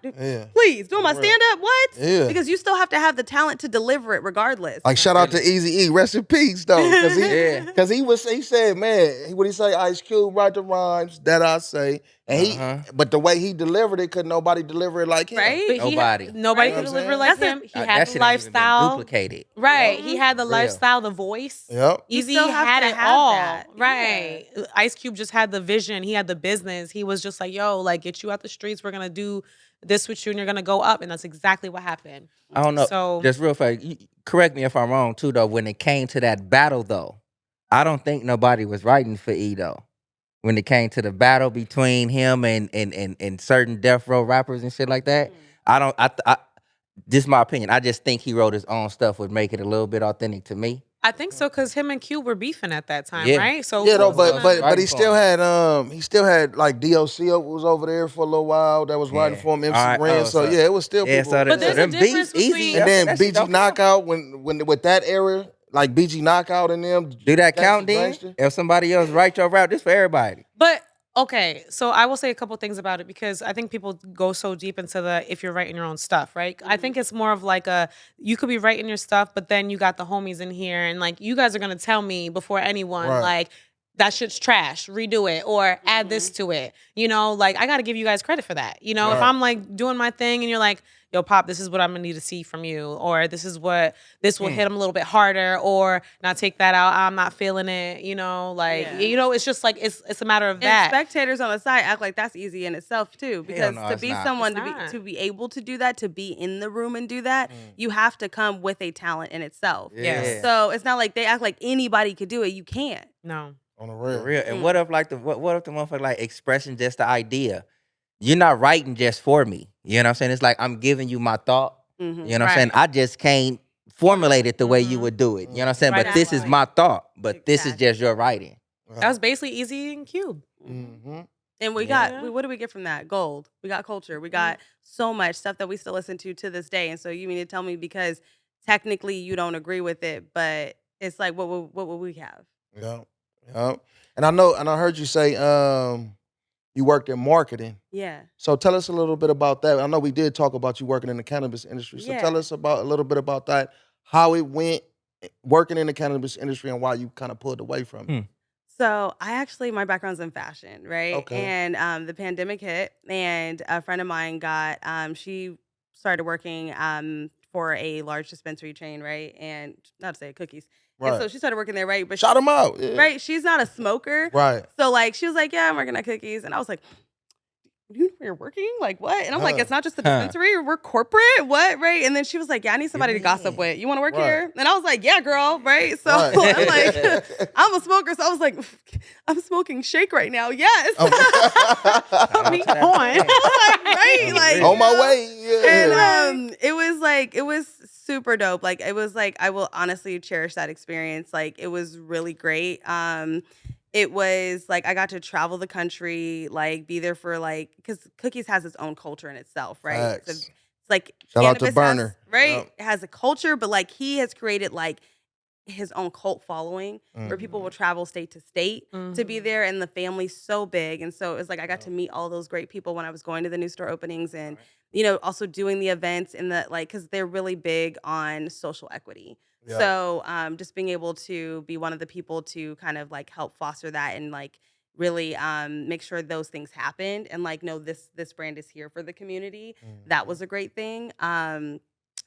please do my stand up. What? Yeah. Because you still have to have the talent to deliver it regardless. Like, shout out to Easy E, rest in peace though, because he said, man, what he say? Ice Cube write the rhymes that I say, and but the way he delivered it, could nobody deliver it like him? Right? But nobody Right. could deliver You know like what I'm him. He That had shit the ain't even been lifestyle. duplicated. Right. He had the Real. lifestyle, the voice. Yep. Easy still have had to it have all. that. Right. Ice Cube just had the vision. He had the business. He was just like, yo, like, get you out the streets. We're going to do this with you and you're going to go up. And that's exactly what happened. I don't know. So Just real fast, correct me if I'm wrong too, though. When it came to that battle, though, I don't think nobody was writing for E, though. When it came to the battle between him and certain death row rappers and shit like that, this is my opinion. I just think he wrote his own stuff would make it a little bit authentic to me. I think so because him and Cube were beefing at that time, Yeah. right? So Yeah, though, but Right he for still him. had like DOC was over there for a little while. That was writing for him, MC All right. Ren. So yeah, it was still people. So But there's a them difference beats, easy. between- And then That shit BG don't count. Knockout when with that era, like BG Knockout and them. Do that Gangsta count then? Gangsta. If somebody else write your rap, this for everybody. But okay, so I will say a couple things about it because I think people go so deep into the if you're writing your own stuff, right? I think it's more of like you could be writing your stuff, but then you got the homies in here and like you guys are gonna tell me before anyone like that shit's trash, redo it or add this to it. Like I gotta give you guys credit for that. If I'm like doing my thing and you're like, yo, Pop, this is what I'm gonna need to see from you, or this will hit him a little bit harder, or now take that out. I'm not feeling it. It's just like it's a matter of that. And spectators on the side act like that's easy in itself too, because no, to it's be not. someone It's not. to be able to do that, to be in the room and do that, you have to come with a talent in itself. Yes. So it's not like they act like anybody could do it. You can't. No. On the For real. real. And what if what if the motherfucker like expressing just the idea? You're not writing just for me. You know what I'm saying? It's like I'm giving you my thought. You know what I'm saying? I just can't formulate it the way you would do it. You know what I'm saying? Right. But this is my thought. But this is just your writing. That was basically Easy and Cube. Mm-hmm. And we got, what do we get from that? Gold. We got culture. We got so much stuff that we still listen to this day. And so you mean to tell me because technically you don't agree with it, but it's like, what would we have? Yeah. And I heard you say you worked in marketing. Yeah. So tell us a little bit about that. I know we did talk about you working in the cannabis industry. So tell us a little bit about that, how it went working in the cannabis industry and why you kind of pulled away from it. So my background's in fashion, right? Okay. And the pandemic hit, and a friend of mine she started working for a large dispensary chain, right? And not to say cookies. Right. And so she started working there, right? But Shout them out. Yeah. right? She's not a smoker. Right. So like she was like, yeah, I'm working at cookies. And I was like, you know where you're working? Like what? And I'm like, it's not just the dispensary, we're corporate. What? Right? And then she was like, yeah, I need somebody to gossip with. You want to work here? And I was like, yeah, girl, right? So I'm like, I'm a smoker. So I was like, I'm smoking shake right now. Yes. Put me on. Right? Like on my way. Yeah. And it was super dope. Like it was like I will honestly cherish that experience. Like it was really great. It was like I got to travel the country, like be there for like because Cookies has its own culture in itself, right? It's like shout out to Cannabis Burner, right? Yep. It has a culture, but like he has created like his own cult following where people will travel state to state to be there, and the family's so big, and so it was like I got to meet all those great people when I was going to the new store openings, and also doing the events and the like because they're really big on social equity. Yeah. So just being able to be one of the people to kind of like help foster that and like really make sure those things happened and like no this brand is here for the community. That was a great thing.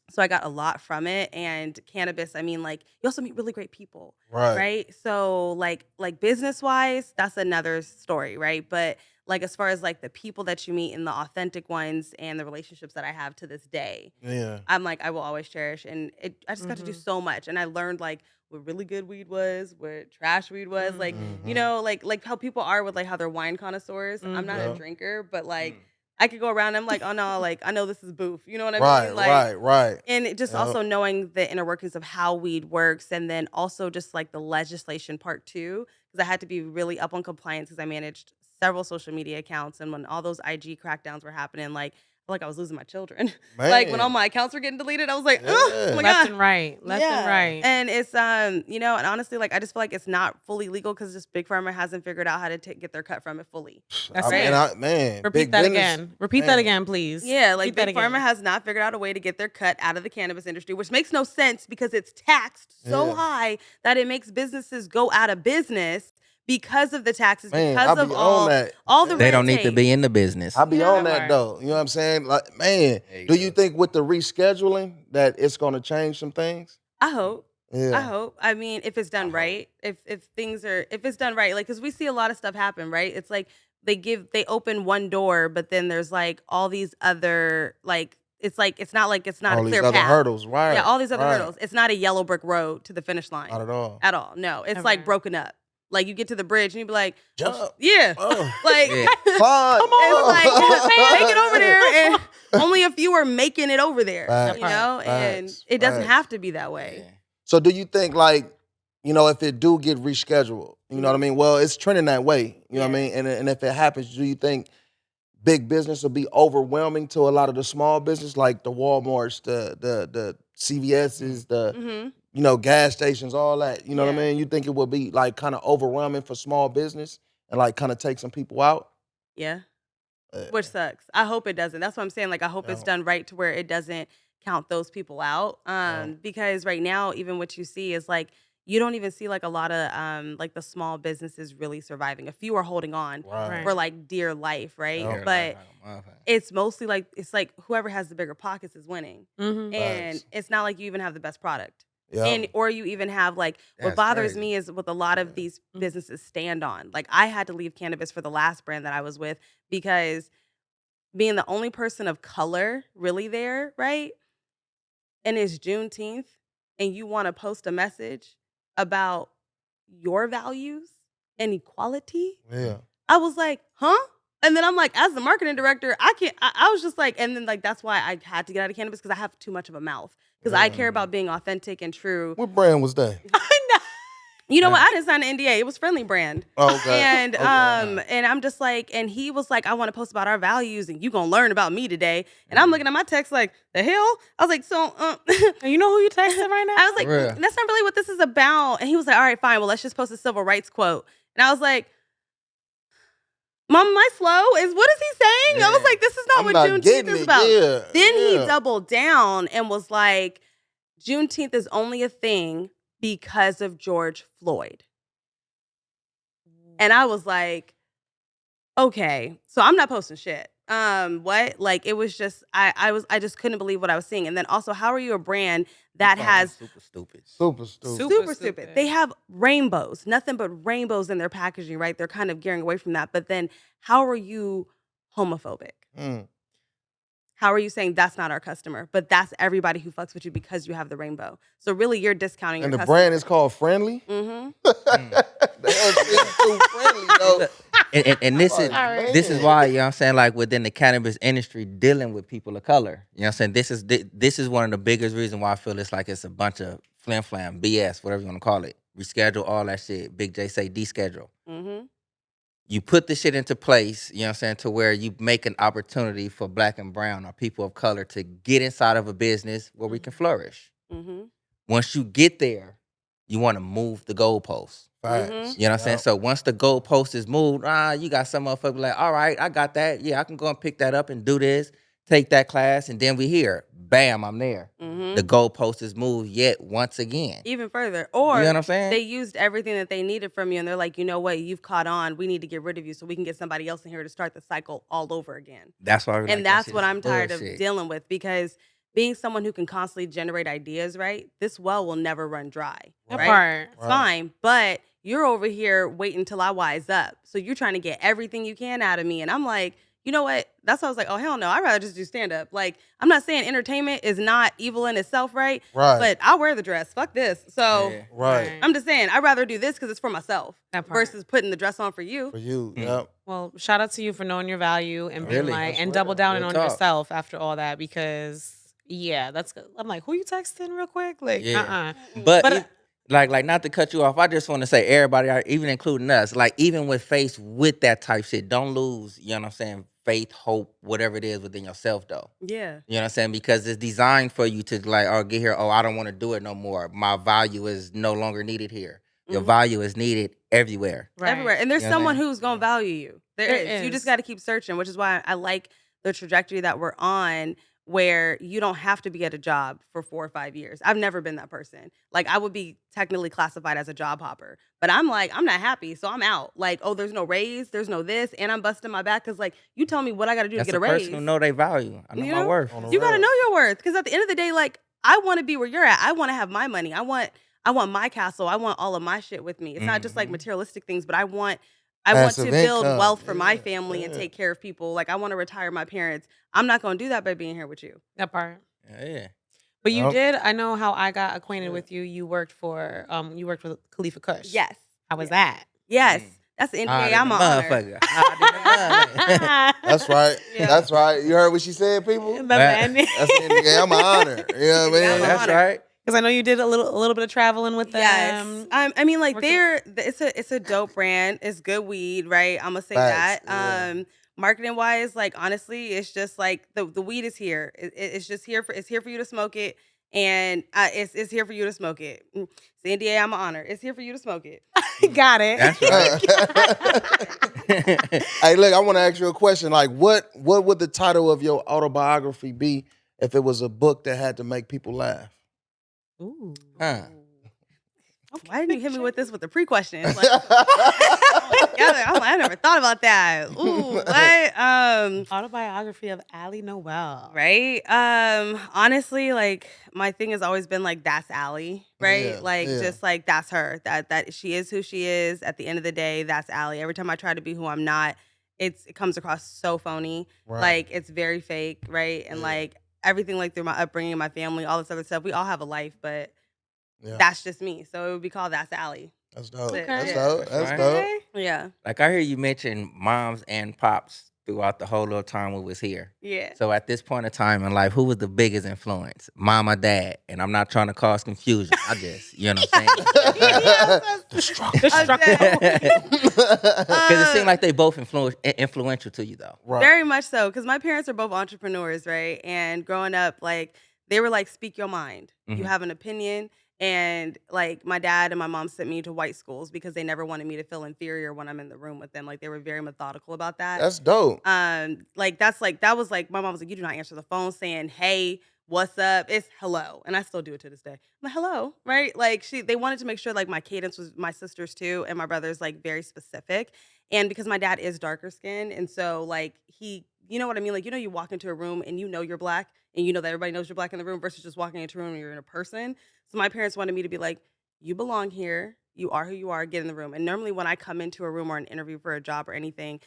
So I got a lot from it. And cannabis, I mean, like, you also meet really great people, Right. right? So like business wise, that's another story, right? But like as far as like the people that you meet and the authentic ones and the relationships that I have to this day, Yeah. I'm like, I will always cherish. And I just got to do so much. And I learned like what really good weed was, what trash weed was. Like, you know, like how people are with like how they're wine connoisseurs. I'm not a Yeah. drinker, but like I could go around and I'm like, oh no, like I know this is boof. You know what I Right, mean? Like, right. and it just Yep. also knowing the inner workings of how weed works, and then also just like the legislation part too, because I had to be really up on compliance because I managed several social media accounts, and when all those IG crackdowns were happening, like I felt like I was losing my children. Like when all Man. my accounts were getting deleted, I was like, oh Yeah. my Left god. and right. Left and right. And it's you know, and honestly, like I just feel like it's not fully legal because this big pharma hasn't figured out how to get their cut from it fully. That's I it. mean, man, Repeat big that business, again. Repeat that man. again, please. Yeah, like Repeat that Big Pharma again. has not figured out a way to get their cut out of the cannabis industry, which makes no sense because it's taxed so Yeah. high that it makes businesses go out of business because of the taxes, Man, because I of be all on that. the They red don't need to tape. be in the business. I be Yeah. on That that part. though. You know what I'm saying? Like, man, There you do you go. think with the rescheduling that it's gonna change some things? I hope. Yeah. I hope. I mean, if it's done right, if it's done right, like because we see a lot of stuff happen, right? It's like they open one door, but then there's like all these other like it's not All a these clear other path. hurdles, right? Yeah, all these other right. hurdles. It's not a yellow brick road to the finish line. Not at all. At all. No, it's Ever. like broken up. Like you get to the bridge and you be like, Jump. yeah, Oh. like Yeah. Climb. it's like make it over there, and only a few are making it over there. Facts. You know, and Facts. it doesn't Facts. have to be that way. Yeah. So do you think like, you know, if it do get rescheduled, you know what I mean? Well, it's trending that way. You know what I Yeah. mean? And if it happens, do you think big business will be overwhelming to a lot of the small business, like the Walmarts, the CVS's, the Mm-hmm. you know, gas stations, all that. You know what I Yeah. mean? You think it would be like kind of overwhelming for small business and like kind of take some people out? Yeah. Uh, Which sucks. I hope it doesn't. That's what I'm saying. Like I hope it's Yeah. done right to where it doesn't count those people out. Because right now, even what you see is like you don't even see like a lot of like the small businesses really surviving. A few are holding on Right. for like dear life, right? Yeah. But it's mostly like whoever has the bigger pockets is winning. Mm-hmm. And Facts. it's not like you even have the best product. Yeah. And or you even have like what That's bothers crazy. me is what a lot of these businesses stand on. Like I had to leave cannabis for the last brand that I was with because being the only person of color really there, right? And it's Juneteenth, and you want to post a message about your values and equality. Yeah. I was like, huh? And then I'm like, as the marketing director, I can't. I was just like, and then like that's why I had to get out of cannabis because I have too much of a mouth because I care about being authentic and true. What brand was that? You know what? I didn't sign an NDA. It was Friendly Brand. Oh, okay. And Okay. and I'm just like, and he was like, I want to post about our values, and you gonna learn about me today. And I'm looking at my text like, the hell? I was like, so You know who you texting right now? I was like, For real. that's not really what this is about. And he was like, all right, fine. Well, let's just post a civil rights quote. And I was like, Mom, am I slow? What is he saying? I was Yeah. like, this is not I'm what not Juneteenth getting is it. about. Yeah. Then he Yeah. doubled down and was like, Juneteenth is only a thing because of George Floyd. And I was like, okay, so I'm not posting shit. What? Like it was just I just couldn't believe what I was seeing. And then also, how are you a brand that has super stupid. Super stupid. super stupid? They have rainbows, nothing but rainbows in their packaging, right? They're kind of gearing away from that. But then how are you homophobic? Mm. How are you saying that's not our customer, but that's everybody who fucks with you because you have the rainbow? So really, you're discounting And your the customer. brand is called Friendly? Mm-hmm. It's too friendly, though. And this is Like, this is man. why, you know what I'm saying, like within the cannabis industry dealing with people of color. You know what I'm saying? This is one of the biggest reasons why I feel it's like it's a bunch of flim-flam, BS, whatever you want to call it. Reschedule all that shit. Big J say deschedule. Mm-hmm. You put the shit into place, you know what I'm saying, to where you make an opportunity for black and brown or people of color to get inside of a business where we can flourish. Mm-hmm. Once you get there, you want to move the goalposts. Facts. Mhm. You know what I'm saying? So once the goalpost is moved, you got some motherfucker like, all right, I got that. Yeah, I can go and pick that up and do this, take that class, and then we here. Bam, I'm there. Mm-hmm. The goalpost is moved yet once again. Even further. Or You know what I'm saying? they used everything that they needed from you and they're like, you know what, you've caught on. We need to get rid of you so we can get somebody else in here to start the cycle all over again. That's why. And that's what I'm tired of dealing with because being someone who can constantly generate ideas, right? This well will never run dry, That right? part. It's fine, but you're over here waiting till I wise up. So you're trying to get everything you can out of me. And I'm like, you know what? That's why I was like, oh, hell no. I'd rather just do stand up. Like, I'm not saying entertainment is not evil in itself, right? Right. But I'll wear the dress. Fuck this. So Yeah. Right. I'm just saying, I'd rather do this because it's for myself That part. versus putting the dress on for you. For you. Mm. Yep. Well, shout out to you for knowing your value and being Really? like, That's and real. double down Real on talk. yourself after all that, because yeah, that's good. I'm like, who you texting real quick? Like, Yeah. Mm. But But, it- like not to cut you off, I just want to say everybody, even including us, like even with faced with that type shit, don't lose, you know what I'm saying, faith, hope, whatever it is within yourself though. Yeah. You know what I'm saying? Because it's designed for you to like, oh, get here, oh, I don't want to do it no more. My value is no longer needed here. Your Mhm. value is needed everywhere. right. Everywhere. And there's You know what I someone mean? who's going to value you. There There is. You just is. got to keep searching, which is why I like the trajectory that we're on, where you don't have to be at a job for 4 or 5 years. I've never been that person. Like, I would be technically classified as a job hopper, but I'm like, I'm not happy, so I'm out. Like, oh, there's no raise, there's no this, and I'm busting my back because, like, you tell me what I got to do That's to get a a raise. person who know their value. I know You my know? worth. On the You got to real. know your worth, because at the end of the day, like, I want to be where you're at. I want to have my money. I want my castle. I want all of my shit with me. It's not just like Mhm. materialistic things, but I want to Passive build income. wealth for my Yeah, family and yeah. take care of people. Like, I want to retire my parents. I'm not going to do that by being here with you. That part. Yeah. But you Yep. did. I know how I got acquainted Yeah. with you. You worked with Khalifa Kush. Yes. How was Yes. that? Yes. Mm. That's the Hard NDA. in I'm the an honor. motherfucker. Hard in the mother. That's right. Yeah. That's right. You heard what she said, people? That's Right. the ending. That's the end. I'm an honor. You know what I Yeah, mean? I'm a That's honor. right. Because I know you did a little bit of traveling with Yes. them. I mean, like, working- it's a dope brand. It's good weed, right? I'm gonna say Facts, that. yeah. Marketing wise, like, honestly, it's just like the weed is here. It's just here for you to smoke it, and it's here for you to smoke it. It's the NDA. I'm an honor. It's here for you to smoke it. Got it. That's right. Hey, look, I want to ask you a question. Like, what would the title of your autobiography be if it was a book that had to make people laugh? Ooh. Huh. Why didn't you hit me with this with the pre-question? Like, I never thought about that. Ooh, what? Autobiography of Allie Noel. Right. Honestly, like, my thing has always been like, that's Allie, right? Yeah, Like, yeah. just like, that's her. That she is who she is. At the end of the day, that's Allie. Every time I try to be who I'm not, it comes across so phony. Right. Like, it's very fake, right? And Yeah. like everything, like, through my upbringing, my family, all this other stuff, we all have a life, but Yeah. that's just me. So it would be called That's Allie. That's dope. Okay. That's Yeah. dope. That's Right. dope. Okay. Yeah. Like I hear you mention moms and pops throughout the whole little time we was here. Yeah. So at this point in time in life, who was the biggest influence? Mom or dad? And I'm not trying to cause confusion. I just, you know what I'm saying? Destructive. Destructive. Because it seemed like they both influential to you though. Right. Very much so, because my parents are both entrepreneurs, right? And growing up, like, they were like, speak your mind. You Mhm. have an opinion. And like, my dad and my mom sent me to white schools because they never wanted me to feel inferior when I'm in the room with them. Like, they were very methodical about that. That's dope. Like, that was like, my mom was like, you do not answer the phone saying, hey, what's up? It's hello. And I still do it to this day. I'm like, hello, right? Like, they wanted to make sure like my cadence was, my sisters too, and my brother's, like, very specific. And because my dad is darker skinned, and so like, you know what I mean? Like, you walk into a room and you know you're black, and you know that everybody knows you're black in the room versus just walking into a room and you're in a person. So my parents wanted me to be like, you belong here. You are who you are. Get in the room. And normally when I come into a room or an interview for a job or anything,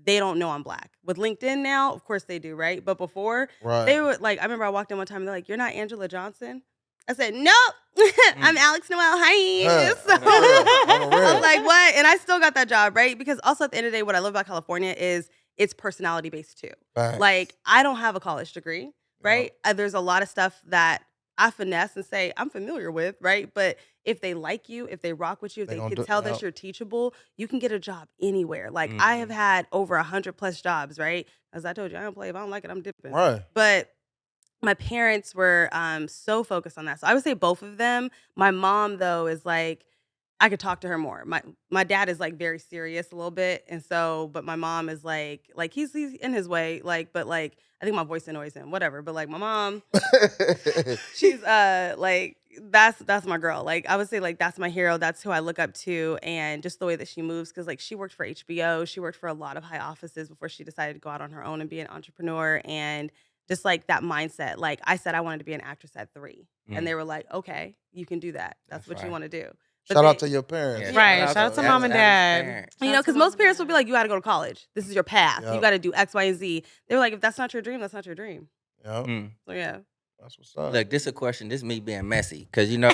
they don't know I'm black. With LinkedIn now, of course they do, right? But before, Right. they were like, I remember I walked in one time and they're like, you're not Angela Johnson? I said, nope, I'm Alex Noel. Hi. Huh. So, On the real. On the I real. was like, what? And I still got that job, right? Because also at the end of the day, what I love about California is it's personality based too. Facts. Like, I don't have a college degree, right? There's a lot of stuff that I finesse and say I'm familiar with, right? But if they like you, if they rock with you, if They they gonna can do- tell yep. that you're teachable, you can get a job anywhere. Like, I have had over 100+ jobs, right? As I told you, I don't play. If I don't like it, I'm dipping. Right. But my parents were so focused on that. So I would say both of them. My mom, though, is like, I could talk to her more. My dad is like very serious a little bit, and so, but my mom is like he's in his way, like, but like, I think my voice annoys him, whatever. But like, my mom, she's like, that's my girl. Like, I would say like that's my hero. That's who I look up to, and just the way that she moves, because like she worked for HBO, she worked for a lot of high offices before she decided to go out on her own and be an entrepreneur. And just like that mindset. Like I said, I wanted to be an actress at 3, and they were like, "Okay, you can do that. That's what you want to do." But Shout out to your parents. Yeah, Right. Shout out to mom and dad. you know, because most parents would be like, "You got to go to college. This is your path. You got to do X, Y, and Z." They were like, "If that's not your dream, that's not your dream." Yep. So yeah. That's what's up. Look, this is a question. This is me being messy, because you know.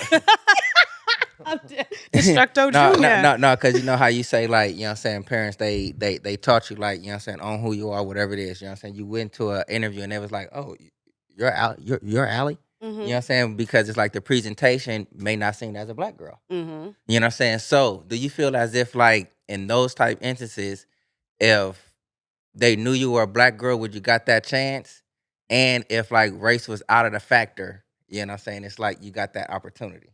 Destructo Jr. No, because you know how you say, like, you know what I'm saying, parents, they taught you, like, you know what I'm saying, on who you are, whatever it is, you know what I'm saying. You went to an interview and they was like, oh, you're Allie? You know what I'm saying? Because it's like the presentation may not seem as a black girl. You know what I'm saying? So do you feel as if, like, in those type instances, if they knew you were a black girl, would you got that chance? And if, like, race was out of the factor, you know what I'm saying, it's like you got that opportunity.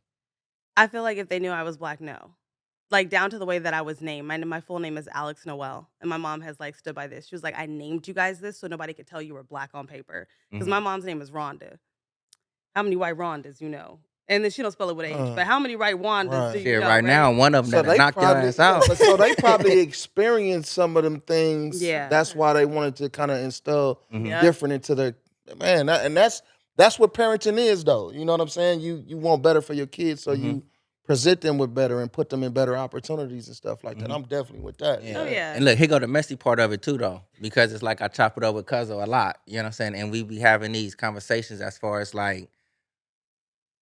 I feel like if they knew I was black, no. Like down to the way that I was named. My full name is Alex Noel, and my mom has like stood by this. She was like, I named you guys this so nobody could tell you were black on paper. Because my mom's name is Rhonda. How many white Rhondas you know? And then she don't spell it with H, but how many white Rhondas do you know? Right now, one of them that knocked your ass out. So they probably experienced some of them things. Yeah. That's why they wanted to kind of instill different into their man. And that's what parenting is, though. You know what I'm saying? You want better for your kids, so you present them with better and put them in better opportunities and stuff like that. I'm definitely with that. Yeah. Oh, yeah. And look, here go the messy part of it too, though, because it's like I chop it up with Cuzzo a lot. You know what I'm saying? And we be having these conversations as far as like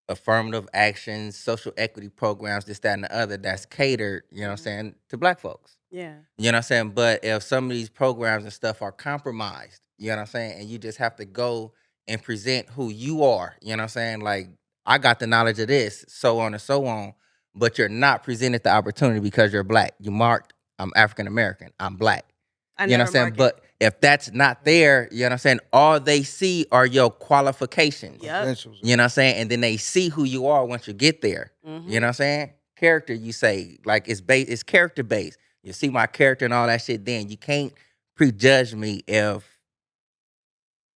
affirmative actions, social equity programs, this, that, and the other that's catered, you know what I'm saying, to black folks. Yeah. You know what I'm saying? But if some of these programs and stuff are compromised, you know what I'm saying, and you just have to go and present who you are, you know what I'm saying? Like, I got the knowledge of this, so on and so on, but you're not presented the opportunity because you're black. You marked, I'm African American, I'm black. You know what I'm saying? But if that's not there, you know what I'm saying, all they see are your qualifications. Yep. You know what I'm saying? And then they see who you are once you get there. You know what I'm saying? Character, you say, like, it's character based. You see my character and all that shit, then you can't prejudge me if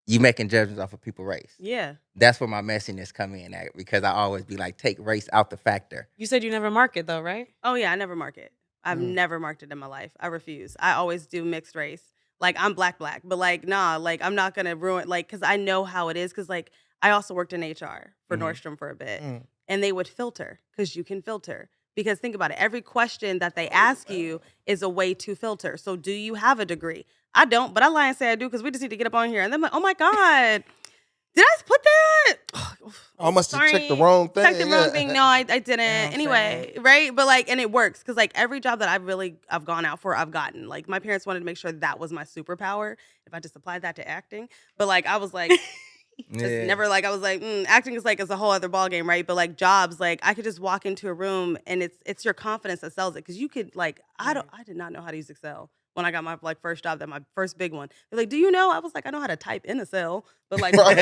you making judgments off of people's race. Yeah. That's where my messiness come in at, because I always be like, take race out the factor. You said you never market though, right? Oh yeah, I never market. I've never marketed in my life. I refuse. I always do mixed race. Like I'm black, but like nah, like I'm not gonna ruin because I know how it is. Because like I also worked in HR for Nordstrom for a bit, and they would filter because you can filter. Because think about it, every question that they ask you is a way to filter. So do you have a degree? I don't, but I lie and say I do because we just need to get up on here. And then I'm like, oh my God, did I put that? I must have checked the wrong thing. Checked the wrong thing. No, I didn't. Anyway, right? But like, and it works because like every job that I've gone out for, I've gotten. Like my parents wanted to make sure that was my superpower. If I just applied that to acting, but like I was like. Just never like I was like acting is like it's a whole other ballgame, right? But like jobs, like I could just walk into a room and it's your confidence that sells it because you could like I did not know how to use Excel when I got my like first job, that my first big one. They're like, do you know? I was like, I know how to type in a cell, but like I'm like,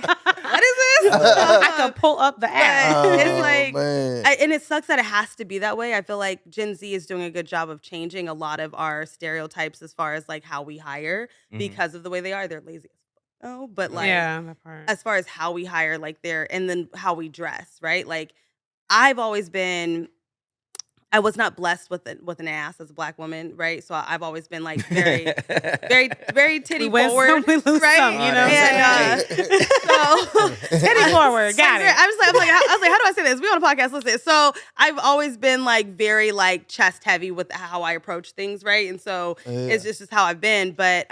what is this? I could pull up the app. It's like, and it sucks that it has to be that way. I feel like Gen Z is doing a good job of changing a lot of our stereotypes as far as like how we hire because of the way they are. They're lazy as fuck. Oh, but like, that part. as far as how we hire, like and then how we dress, right? Like, I've always been. I was not blessed with an ass as a black woman, right? So I've always been like very, very, very titty forward, we lose right? some, you know. And so titty forward, got it. I was like, how do I say this? We on a podcast, listen. So I've always been like very like chest heavy with how I approach things, right? And so it's just how I've been. But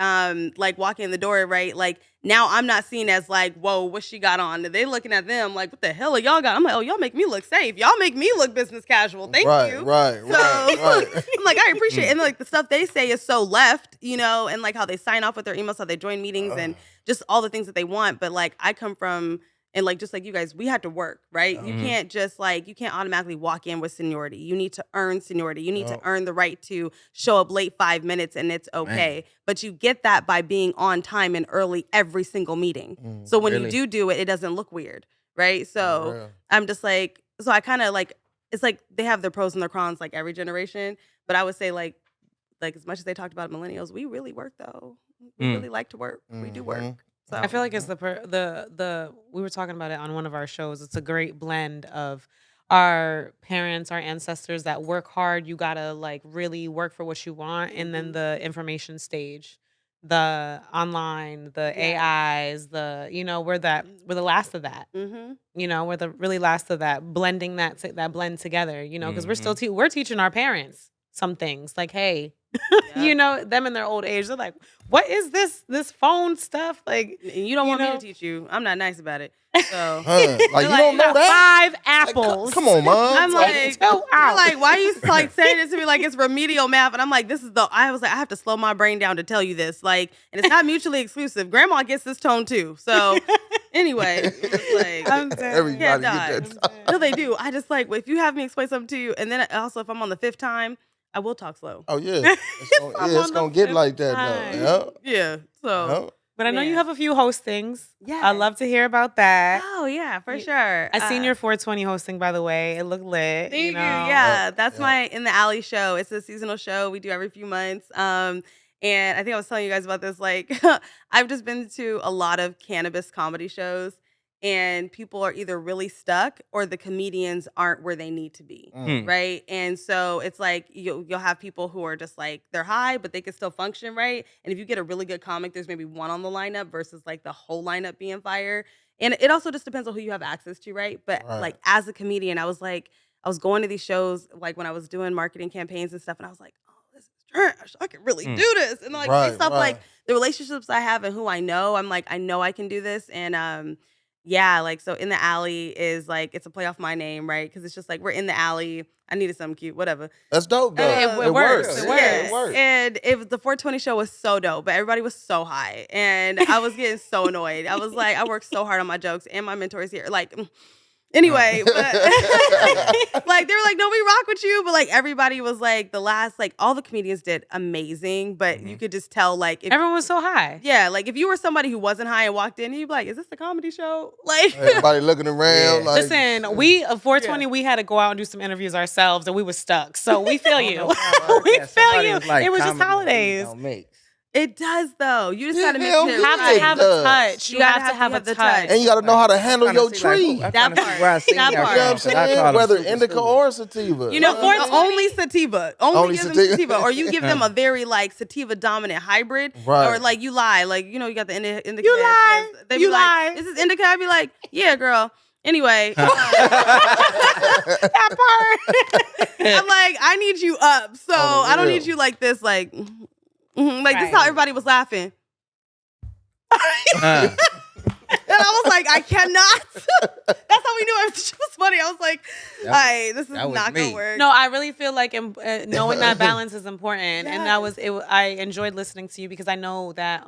like walking in the door, right? Like now I'm not seen as like, whoa, what she got on? They looking at them like, what the hell are y'all got? I'm like, oh, y'all make me look safe. Y'all make me look business casual. Thank you. Right. I'm like, I appreciate it. And like the stuff they say is so left, you know, and like how they sign off with their emails, how they join meetings and just all the things that they want. But like I come from, and like just like you guys, we had to work, right? You can't just like, you can't automatically walk in with seniority. You need to earn seniority. You need to earn the right to show up late 5 minutes and it's okay. Man. But you get that by being on time and early every single meeting. So when you do it, it doesn't look weird, right? So I'm just like, so I kind of like, it's like they have their pros and their cons like every generation. But I would say like as much as they talked about millennials, we really work though. We really like to work. We do work. So I feel like it's the we were talking about it on one of our shows. It's a great blend of our parents, our ancestors that work hard. You gotta like really work for what you want, and then the information stage the online, the AIs, the we're the last of that. We're the really last of that, blending that blend together. Because we're still we're teaching our parents some things like, hey, them in their old age, they're like, what is this phone stuff? Like, you don't want me to teach you. I'm not nice about it. So like you don't know that 5 apples. Like, come on, mom. I'm like, you're like, why are you like saying it to me like it's remedial math? And I'm like, I was like, I have to slow my brain down to tell you this. Like, and it's not mutually exclusive. Grandma gets this tone too. So anyway, it's like everybody get that tone. No, they do. I just like, if you have me explain something to you, and then also if I'm on the 5th time, I will talk slow. Oh yeah, it's gonna get like that though. Yeah. So. But I know you have a few hostings. Yeah. I'd love to hear about that. Oh, yeah, for sure. I seen your 420 hosting, by the way. It looked lit. Thank you. Yeah, that's my In the Alley show. It's a seasonal show we do every few months. And I think I was telling you guys about this. Like, I've just been to a lot of cannabis comedy shows, and people are either really stuck or the comedians aren't where they need to be, right? And so it's like you'll have people who are just like, they're high, but they can still function, right? And if you get a really good comic, there's maybe one on the lineup versus like the whole lineup being fire. And it also just depends on who you have access to, right? But like as a comedian, I was going to these shows like when I was doing marketing campaigns and stuff, and I was like, oh, this is trash. I can really do this. And like stuff like the relationships I have and who I know, I'm like, I know I can do this. And yeah, like, so In the Alley is like, it's a play off my name, right? Because it's just like, we're in the alley. I needed something cute, whatever. That's dope, though. It works. It works. And the 420 show was so dope, but everybody was so high. And I was getting so annoyed. I was like, I worked so hard on my jokes, and my mentor is here. Like, anyway, but like, they were like, no, we rock with you. But like, everybody was like, all the comedians did amazing, but you could just tell, like, everyone was so high. Yeah, like if you were somebody who wasn't high and walked in, you'd be like, is this a comedy show? Like, everybody looking around. Like, listen, we 420, we had to go out and do some interviews ourselves, and we were stuck. So we feel you. We feel you. Like, it was just holidays. It does, though. You just gotta make sure. You have to have a touch. You have to have a touch. And you gotta know how to handle your tree. That part. You know what I'm saying? Whether indica or sativa. You know, only sativa. Only give them sativa. Or you give them a very, like, sativa dominant hybrid. Right. Or, like, you lie. Like, you know, you got the indica. You lie. They be like, is this indica? I'd be like, yeah, girl. Anyway. That part. I'm like, I need you up. So I don't need you like this, like... Like, this is how everybody was laughing. And I was like, I cannot. That's how we knew it was funny. I was like, this is not going to work. No, I really feel like knowing that balance is important. Yes. And I enjoyed listening to you because I know that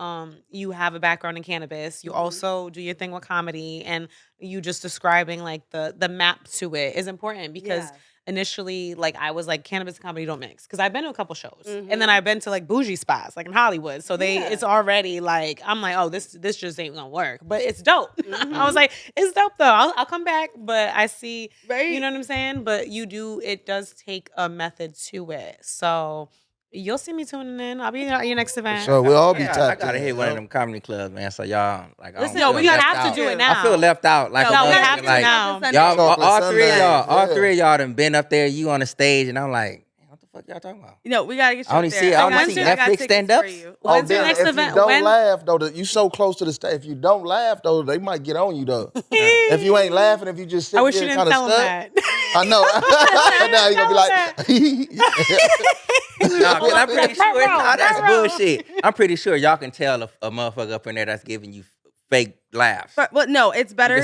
you have a background in cannabis. You also do your thing with comedy, and you just describing like the map to it is important because initially, like, I was like, cannabis and comedy don't mix. Because I've been to a couple shows. And then I've been to, like, bougie spots, like in Hollywood. So it's already, like, I'm like, oh, this just ain't going to work. But it's dope. I was like, it's dope, though. I'll come back. But I see, you know what I'm saying? But it does take a method to it. So... You'll see me tuning in. I'll be at your next event. So we'll all be tapped. I gotta hit one of them comedy clubs, man. So y'all, like, we have to do it now. I feel left out. Like, we have to now. Y'all, all three of y'all done been up there. You on the stage, and I'm like, what the fuck y'all talking about? You know, we gotta get you. I only see Netflix stand ups. When's your next event? If you don't laugh though, you so close to the stage. If you don't laugh though, they might get on you though. If you ain't laughing, if you just sit there kind of stuck. I know. Now you're gonna be like. No, I'm pretty sure that's bullshit. I'm pretty sure y'all can tell a motherfucker up in there that's giving you fake laughs. But no, it's better.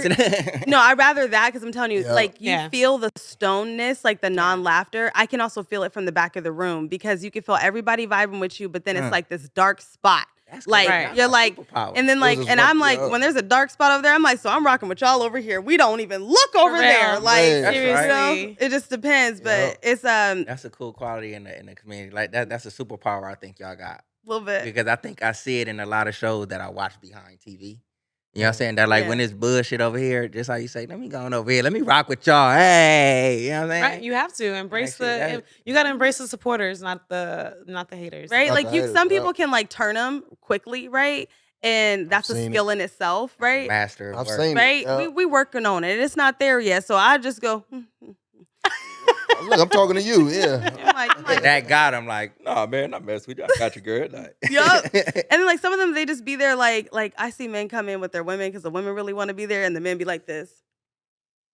No, I'd rather that because I'm telling you, like, you feel the stoneness, like the non-laughter. I can also feel it from the back of the room because you can feel everybody vibing with you, but then it's like this dark spot. That's like you're like, and then like, and I'm like, when there's a dark spot over there, I'm like, so I'm rocking with y'all over here. We don't even look over there. Like, seriously, it just depends. But it's that's a cool quality in the community. Like that's a superpower I think y'all got. A little bit. Because I think I see it in a lot of shows that I watch behind TV. You know what I'm saying? That like when it's bullshit over here, just how you say, let me go on over here. Let me rock with y'all. Hey, you know what I'm saying? Right, you have to embrace you got to embrace the supporters, not the haters. Right? Like some people can like turn them quickly, right? And that's a skill in itself, right? Master. I've seen it. Right? We working on it. It's not there yet. So I just go. Look, I'm talking to you. Yeah. I'm like, That got him like, nah, man, not mess with you. I got you, girl. Like, yup. And then like some of them, they just be there like I see men come in with their women because the women really want to be there, and the men be like this.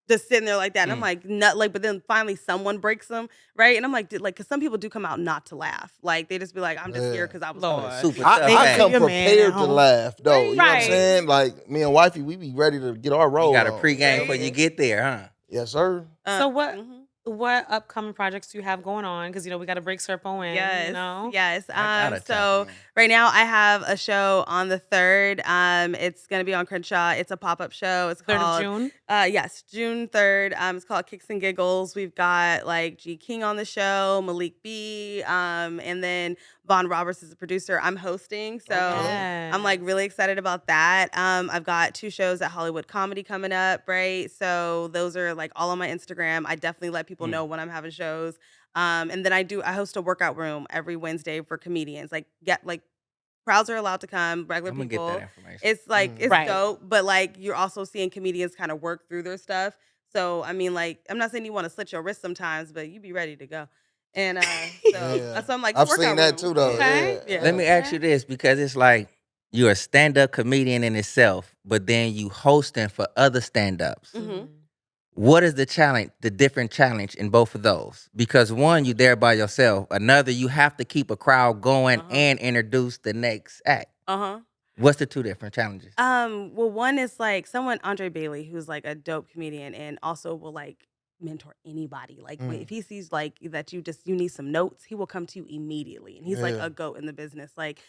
Just sitting there like that. And I'm like, not like, but then finally someone breaks them, right? And I'm like, because some people do come out not to laugh. Like, they just be like, I'm just here because I was Lord. super tough. I come Your man prepared at to home. laugh, though. You know what I'm Right. saying? Like, me and wifey, we be ready to get our roll You got a on. pregame before you get there, huh? Yes, sir. So what upcoming projects do you have going on? Because we got to break Serpo in. Yes, You know? yes. I gotta So tap in. right now I have a show on the 3rd. It's gonna be on Crenshaw. It's a pop-up show. It's 3rd called of June. Yes, June 3rd. It's called Kicks and Giggles. We've got like G King on the show, Malik B, and then Vaughn Roberts is the producer. I'm hosting, so I'm like really excited about that. I've got 2 shows at Hollywood Comedy coming up, right? So those are like all on my Instagram. I definitely let people know when I'm having shows. And then I host a workout room every Wednesday for comedians. Like crowds are allowed to come, regular I'm gonna people. get that information. It's like it's Right. dope, but like you're also seeing comedians kind of work through their stuff. So I mean, like I'm not saying you want to slit your wrist sometimes, but you be ready to go. And so I'm like, I've workout seen that room. too, though. Okay. Yeah. Let me ask you this, because it's like you're a stand-up comedian in itself, but then you hosting for other stand-ups. Mhm. What is the challenge, the different challenge in both of those? Because one, you're there by yourself. Another, you have to keep a crowd going and introduce the next act. What's the 2 different challenges? Well, one is like Andre Bailey, who's like a dope comedian and also will like mentor anybody. Like if he sees like that you need some notes, he will come to you immediately. And he's like a goat in the business. Like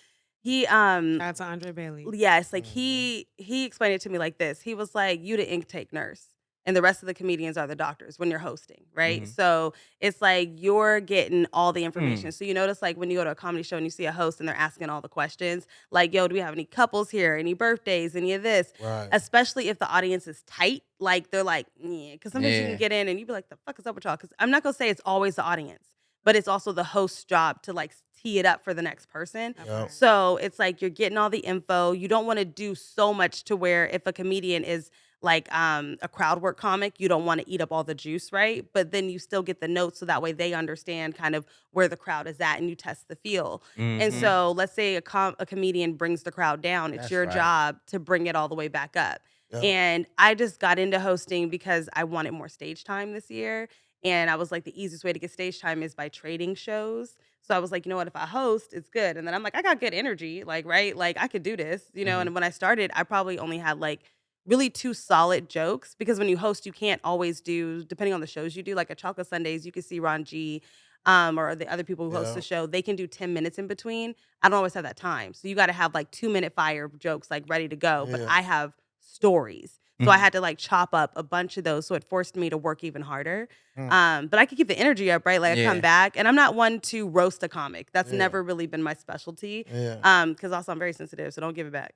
he Shout out to Andre Bailey. yes, like he explained it to me like this. He was like, you the intake nurse. And the rest of the comedians are the doctors when you're hosting, right? So it's like you're getting all the information. So you notice like when you go to a comedy show and you see a host and they're asking all the questions, like, yo, do we have any couples here? Any birthdays? Any of this? Right. Especially if the audience is tight, like they're like, yeah. Because sometimes you can get in and you be like, the fuck is up with y'all? Because I'm not going to say it's always the audience, but it's also the host's job to like tee it up for the next person. Yep. So it's like you're getting all the info. You don't want to do so much to where if a comedian is like a crowd work comic, you don't want to eat up all the juice, right? But then you still get the notes so that way they understand kind of where the crowd is at and you test the feel. And so let's say a comedian brings the crowd down. It's your job to bring it all the way back up. Yep. And I just got into hosting because I wanted more stage time this year. And I was like, the easiest way to get stage time is by trading shows. So I was like, you know what, if I host, it's good. And then I'm like, I got good energy, like, right? Like I could do this, you know? And when I started, I probably only had like really 2 solid jokes because when you host, you can't always do, depending on the shows you do, like at Chocolate Sundays, you can see Ron G or the other people who host the show, they can do 10 minutes in between. I don't always have that time. So you got to have like 2-minute fire jokes like ready to go. But I have stories. So I had to like chop up a bunch of those. So it forced me to work even harder. But I could keep the energy up, right? Like I come back and I'm not one to roast a comic. That's never really been my specialty. Because also I'm very sensitive. So don't give it back.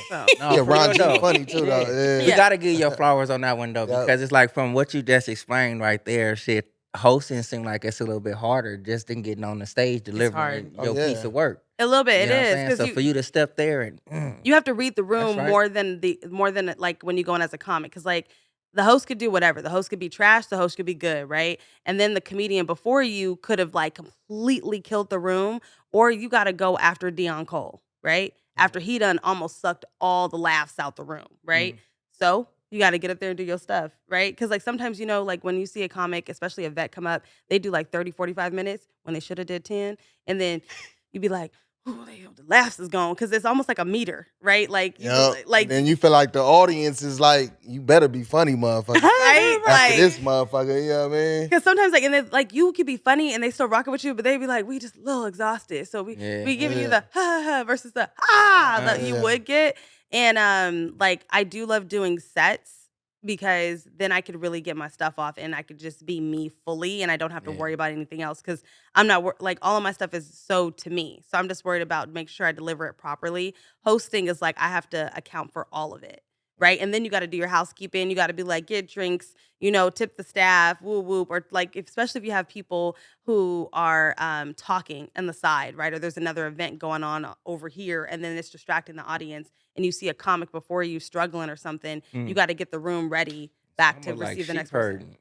So. No, Yeah, for Ron real, G though. funny too, though. Yeah. You gotta give your flowers on that one though, Yep. because it's like from what you just explained right there, shit. Hosting seemed like it's a little bit harder just than getting on the stage delivering hard. your piece of work. A little bit, You know what I'm it saying? is. So Because for you to step there and you have to read the room right. more than like when you go in as a comic. Because like the host could do whatever. The host could be trash. The host could be good, right? And then the comedian before you could have like completely killed the room, or you got to go after Dion Cole, right? After he done almost sucked all the laughs out the room, right? So you got to get up there and do your stuff, right? Because like sometimes, you know, like when you see a comic, especially a vet come up, they do like 30, 45 minutes when they should have did 10. And then you'd be like, oh, the laughs is gone. Because it's almost like a meter, right? Like, And then you feel like the audience is like, you better be funny, motherfucker. right? After Like, this motherfucker, you know what I mean? because sometimes like, and then like you could be funny and they still rocking with you, but they be like, we just a little exhausted. So we giving you the ha ha versus the that you would get. And like I do love doing sets because then I could really get my stuff off and I could just be me fully and I don't have to worry about anything else because I'm not like all of my stuff is so to me. So I'm just worried about making sure I deliver it properly. Hosting is like I have to account for all of it. Right. And then you got to do your housekeeping. You got to be like, get drinks, you know, tip the staff, whoop, whoop. Or like, especially if you have people who are talking on the side, right? Or there's another event going on over here and then it's distracting the audience and you see a comic before you struggling or something, you got to get the room ready back to receive the next person.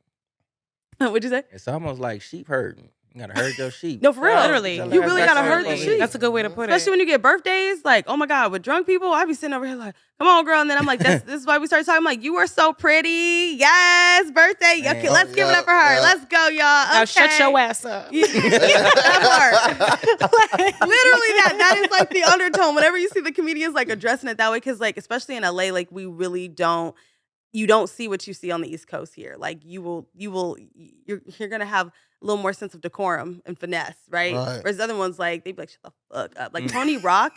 What'd you say? It's almost like sheep herding. You gotta herd your sheep. No, for real. Literally. You really gotta herd the Literally. sheep. That's a good way to put Especially it. when you get birthdays. Like, oh my God, with drunk people, I be sitting over here like, come on, girl. And then I'm like, this is why we started talking. I'm like, you are so pretty. Yes, birthday. Man. Okay, let's give it up for her. Let's go, y'all. Now Okay. shut your ass up. That part. Literally that is like the undertone. Whenever you see the comedians like addressing it that way, because like especially in LA, like we really don't. You don't see what you see on the East Coast here. Like you're gonna have a little more sense of decorum and finesse, right? Whereas other ones like they'd be like, shut the fuck up. Like Tony Rock,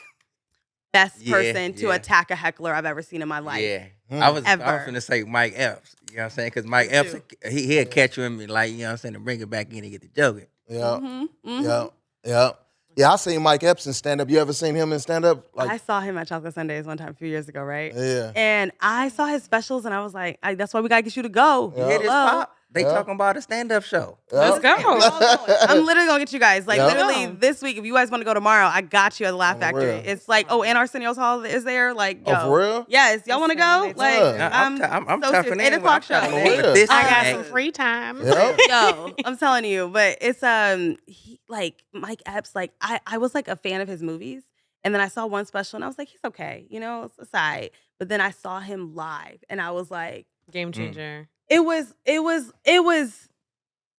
best person to attack a heckler I've ever seen in my life. Yeah. I was Ever. finna say Mike Epps. You know what I'm saying? Because Mike Epps, he'll catch you and like, you know what I'm saying, to bring it back in and get the joke. Yeah, I seen Mike Epps in stand up. You ever seen him in stand up? I saw him at Chocolate Sundays one time a few years ago, right? Yeah. And I saw his specials and I was like, that's why we gotta get you to go. You hear this pop? They talking about a stand-up show. Let's go. I'm literally gonna get you guys. Like literally Yeah. this week, if you guys want to go tomorrow, I got you at the Laugh Factory. real. It's like, and Arsenio's Hall is there. Like, yo. Oh, for real? Yes, y'all want to go? Like, Yeah. I'm so toughing serious. in. 8 o'clock show. For real. This I got thing. some free time. Yep. Yo, I'm telling you, but it's like Mike Epps. Like I was like a fan of his movies, and then I saw one special, and I was like, he's okay, you know, it's a side. But then I saw him live, and I was like, Game changer. it was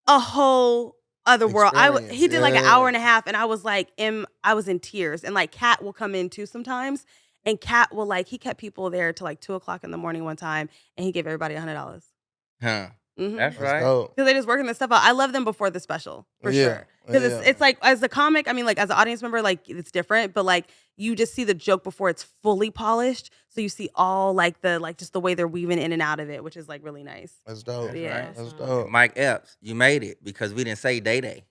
a whole other world. Experience, He did like an yeah. hour and a half, and I was like, I was in tears. And like Kat will come in too sometimes, and Kat will like he kept people there till like 2:00 in the morning one time, and he gave everybody $100. Huh. Mhm. That's Let's right. go. Because they just working this stuff out. I love them before the special for Yeah, sure. Because yeah. it's like as a comic, I mean, like as an audience member, like it's different. But like you just see the joke before it's fully polished, so you see all like just the way they're weaving in and out of it, which is like really nice. That's dope. That's Yeah. right. That's dope. Mike Epps, you made it because we didn't say Day Day.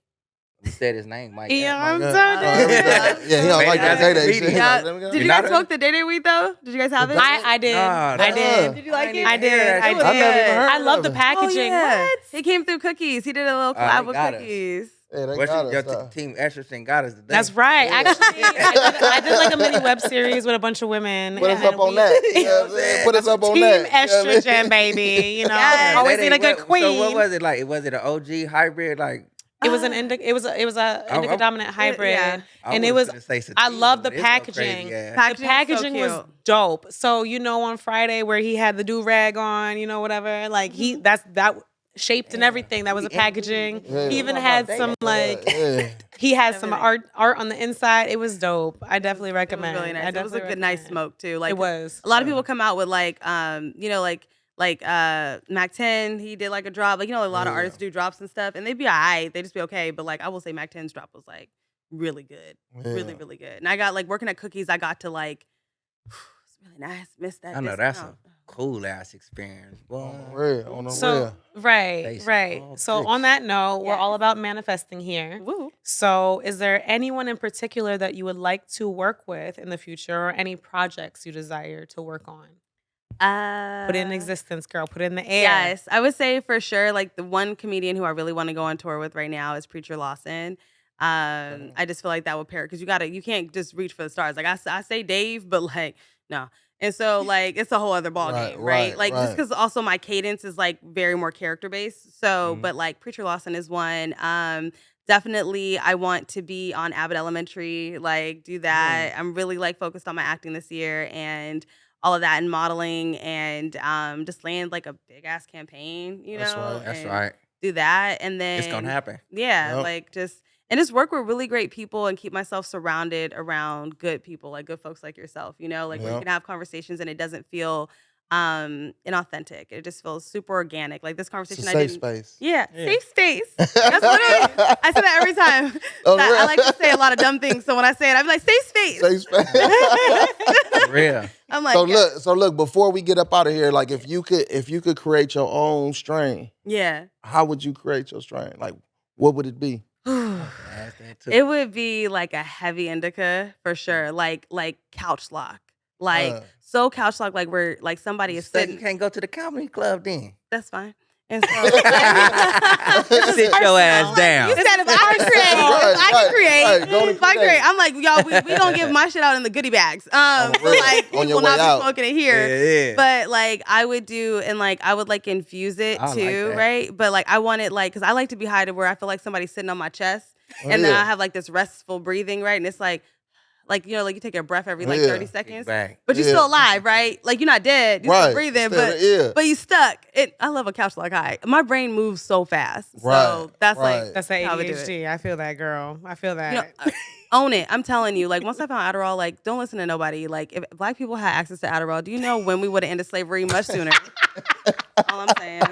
We said his name, Mike Yeah, Epps. I'm Yeah. so dead. Yeah, he don't Maybe like that that's day a day comedian. shit. He Yeah. like, let me go. Did you You're guys not smoke the day weed though? Did you guys have it? I did. Nah, I did. Did you like it? I did. Yeah, I I did. never even heard I love of the it. packaging. Oh, yeah. What? He came through cookies. He did a little they collab with got us. cookies. Yeah, they What's got your us. team Esterson got us today. That's right. Actually, I did like a mini web series with a bunch of women. Put us and up on we- that. You know what I'm saying? Put us up on Team that. You know what I mean? estrogen, baby. You know, Yes. always They need a good what- queen. So what was it like? Was it an OG hybrid? Like It was an indica. It was a indica dominant hybrid, yeah. and it was. I love the It's so packaging. crazy, yeah. The Packaging is so packaging was cute. dope. So you know, on Friday where he had the do rag on, you know, whatever. Like that shaped and everything. That was the packaging. Yeah. He even had some like Yeah. he had some Everything. art on the inside. It was dope. I definitely It was recommend. really nice. I It was a definitely good, nice recommend. smoke too. Like It was. a lot of people come out with like Mac 10, he did like a drop. Like, you know, a lot of Yeah. artists do drops and stuff, and they'd be all right. They'd just be okay. But like, I will say Mac 10's drop was like really good. Really, Yeah. really good. And I got like working at Cookies, I got to like, it's really nice. Miss that. I know that's a discount. cool ass experience. Boy. On the real. On the So real. right. Basic. So Tricks. on that note, we're Yes. all about manifesting here. Woo. So is there anyone in particular that you would like to work with in the future, or any projects you desire to work on? Put it in existence, girl. Put it in the air. Yes, I would say for sure. Like the one comedian who I really want to go on tour with right now is Preacher Lawson. I just feel like that would pair because you can't just reach for the stars. Like I say Dave, but like no. And so like it's a whole other ball Right, game, right? right, Like just right. because also my cadence is like very more character based. So, Mhm. but like Preacher Lawson is one. Definitely, I want to be on Abbott Elementary. Like do that. I'm really like focused on my acting this year and all of that and modeling and just land like a big ass campaign, you know? That's right. That's and right. Do that and then It's gonna happen. Yeah, Yep. like just work with really great people and keep myself surrounded around good people, like good folks like yourself, you know, like where you Yep. can have conversations and it doesn't feel inauthentic. It just feels super organic. Like this It's a conversation I safe didn't space. Yeah, Yeah. safe space. That's literally I say that every time. Oh, I really? like to say a lot of dumb things. So when I say it, I'm like, safe space. Safe space. For real. I'm like, So look, before we get up out of here, like if you could create your own strain, yeah. how would you create your strain? Like what would it be? Ask that too. It would be like a heavy indica for sure, like couch lock, like so couch lock, like where like somebody is So sitting. you can't go to the comedy club then. That's fine. And so Sit your ass down. you said if I can create, if I create, I'm like, y'all, we gonna give my shit out in the goodie bags. But like On your people not way out. be smoking it here. Yeah. But like I would do, and like I would like infuse it I like too, that. right? But like I want it like, cause I like to be high to where I feel like somebody's sitting on my chest, Oh, and then yeah. I have like this restful breathing, right? And it's like you know, like you take your breath every like Yeah. 30 seconds, Back. but you're Yeah. still alive, right? Like you're not dead, you're Right. still breathing, Still, but you stuck. I love a couch like high. My brain moves so fast, Right, so that's right. like That's the how I would do it. ADHD. I feel that, girl. I feel that. You know, own it. I'm telling you. Like once I found Adderall, like don't listen to nobody. Like if Black people had access to Adderall, do you know when we would have ended slavery much sooner? All I'm saying.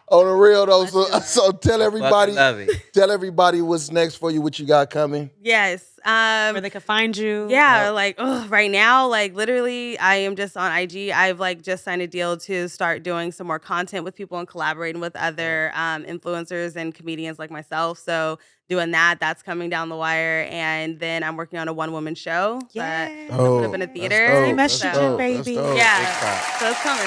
On the real though, so tell everybody, love it. tell everybody what's next for you, what you got coming. Yes. Where they can find you. Yeah, like right now, like literally, I am just on IG. I've like just signed a deal to start doing some more content with people and collaborating with other influencers and comedians like myself. So doing that's coming down the wire, and then I'm working on a one-woman show. Yeah. That I'm up in a theater. That's So- dope. baby. Yeah, so it's coming.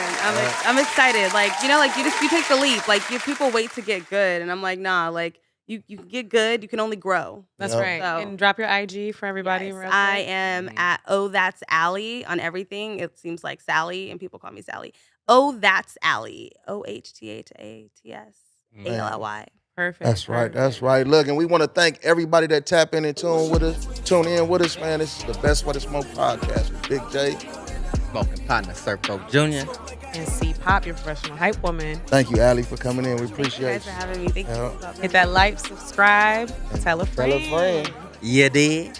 I'm excited. Like you know, like you take the leap. Like people wait to get good, and I'm like, nah. Like you can get good. You can only grow. That's Yep. right. So- And drop your IG for everybody. Yes, real quick. I am at That's Allie on everything. It seems like Sally, and people call me Sally. That's Allie. OHTHATS ALLY. Perfect. That's right. perfect. That's right. Look, and we want to thank everybody that tap in and tune in with us, man. This is the Best for the Smoke podcast with Big J. Smoking partner, Serpo Jr. And C Pop, your professional hype woman. Thank you, Allie, for coming in. We Thank you appreciate guys for having me. Thank you. Yeah. Hit that like, subscribe, tell a friend. Tell a friend. You did.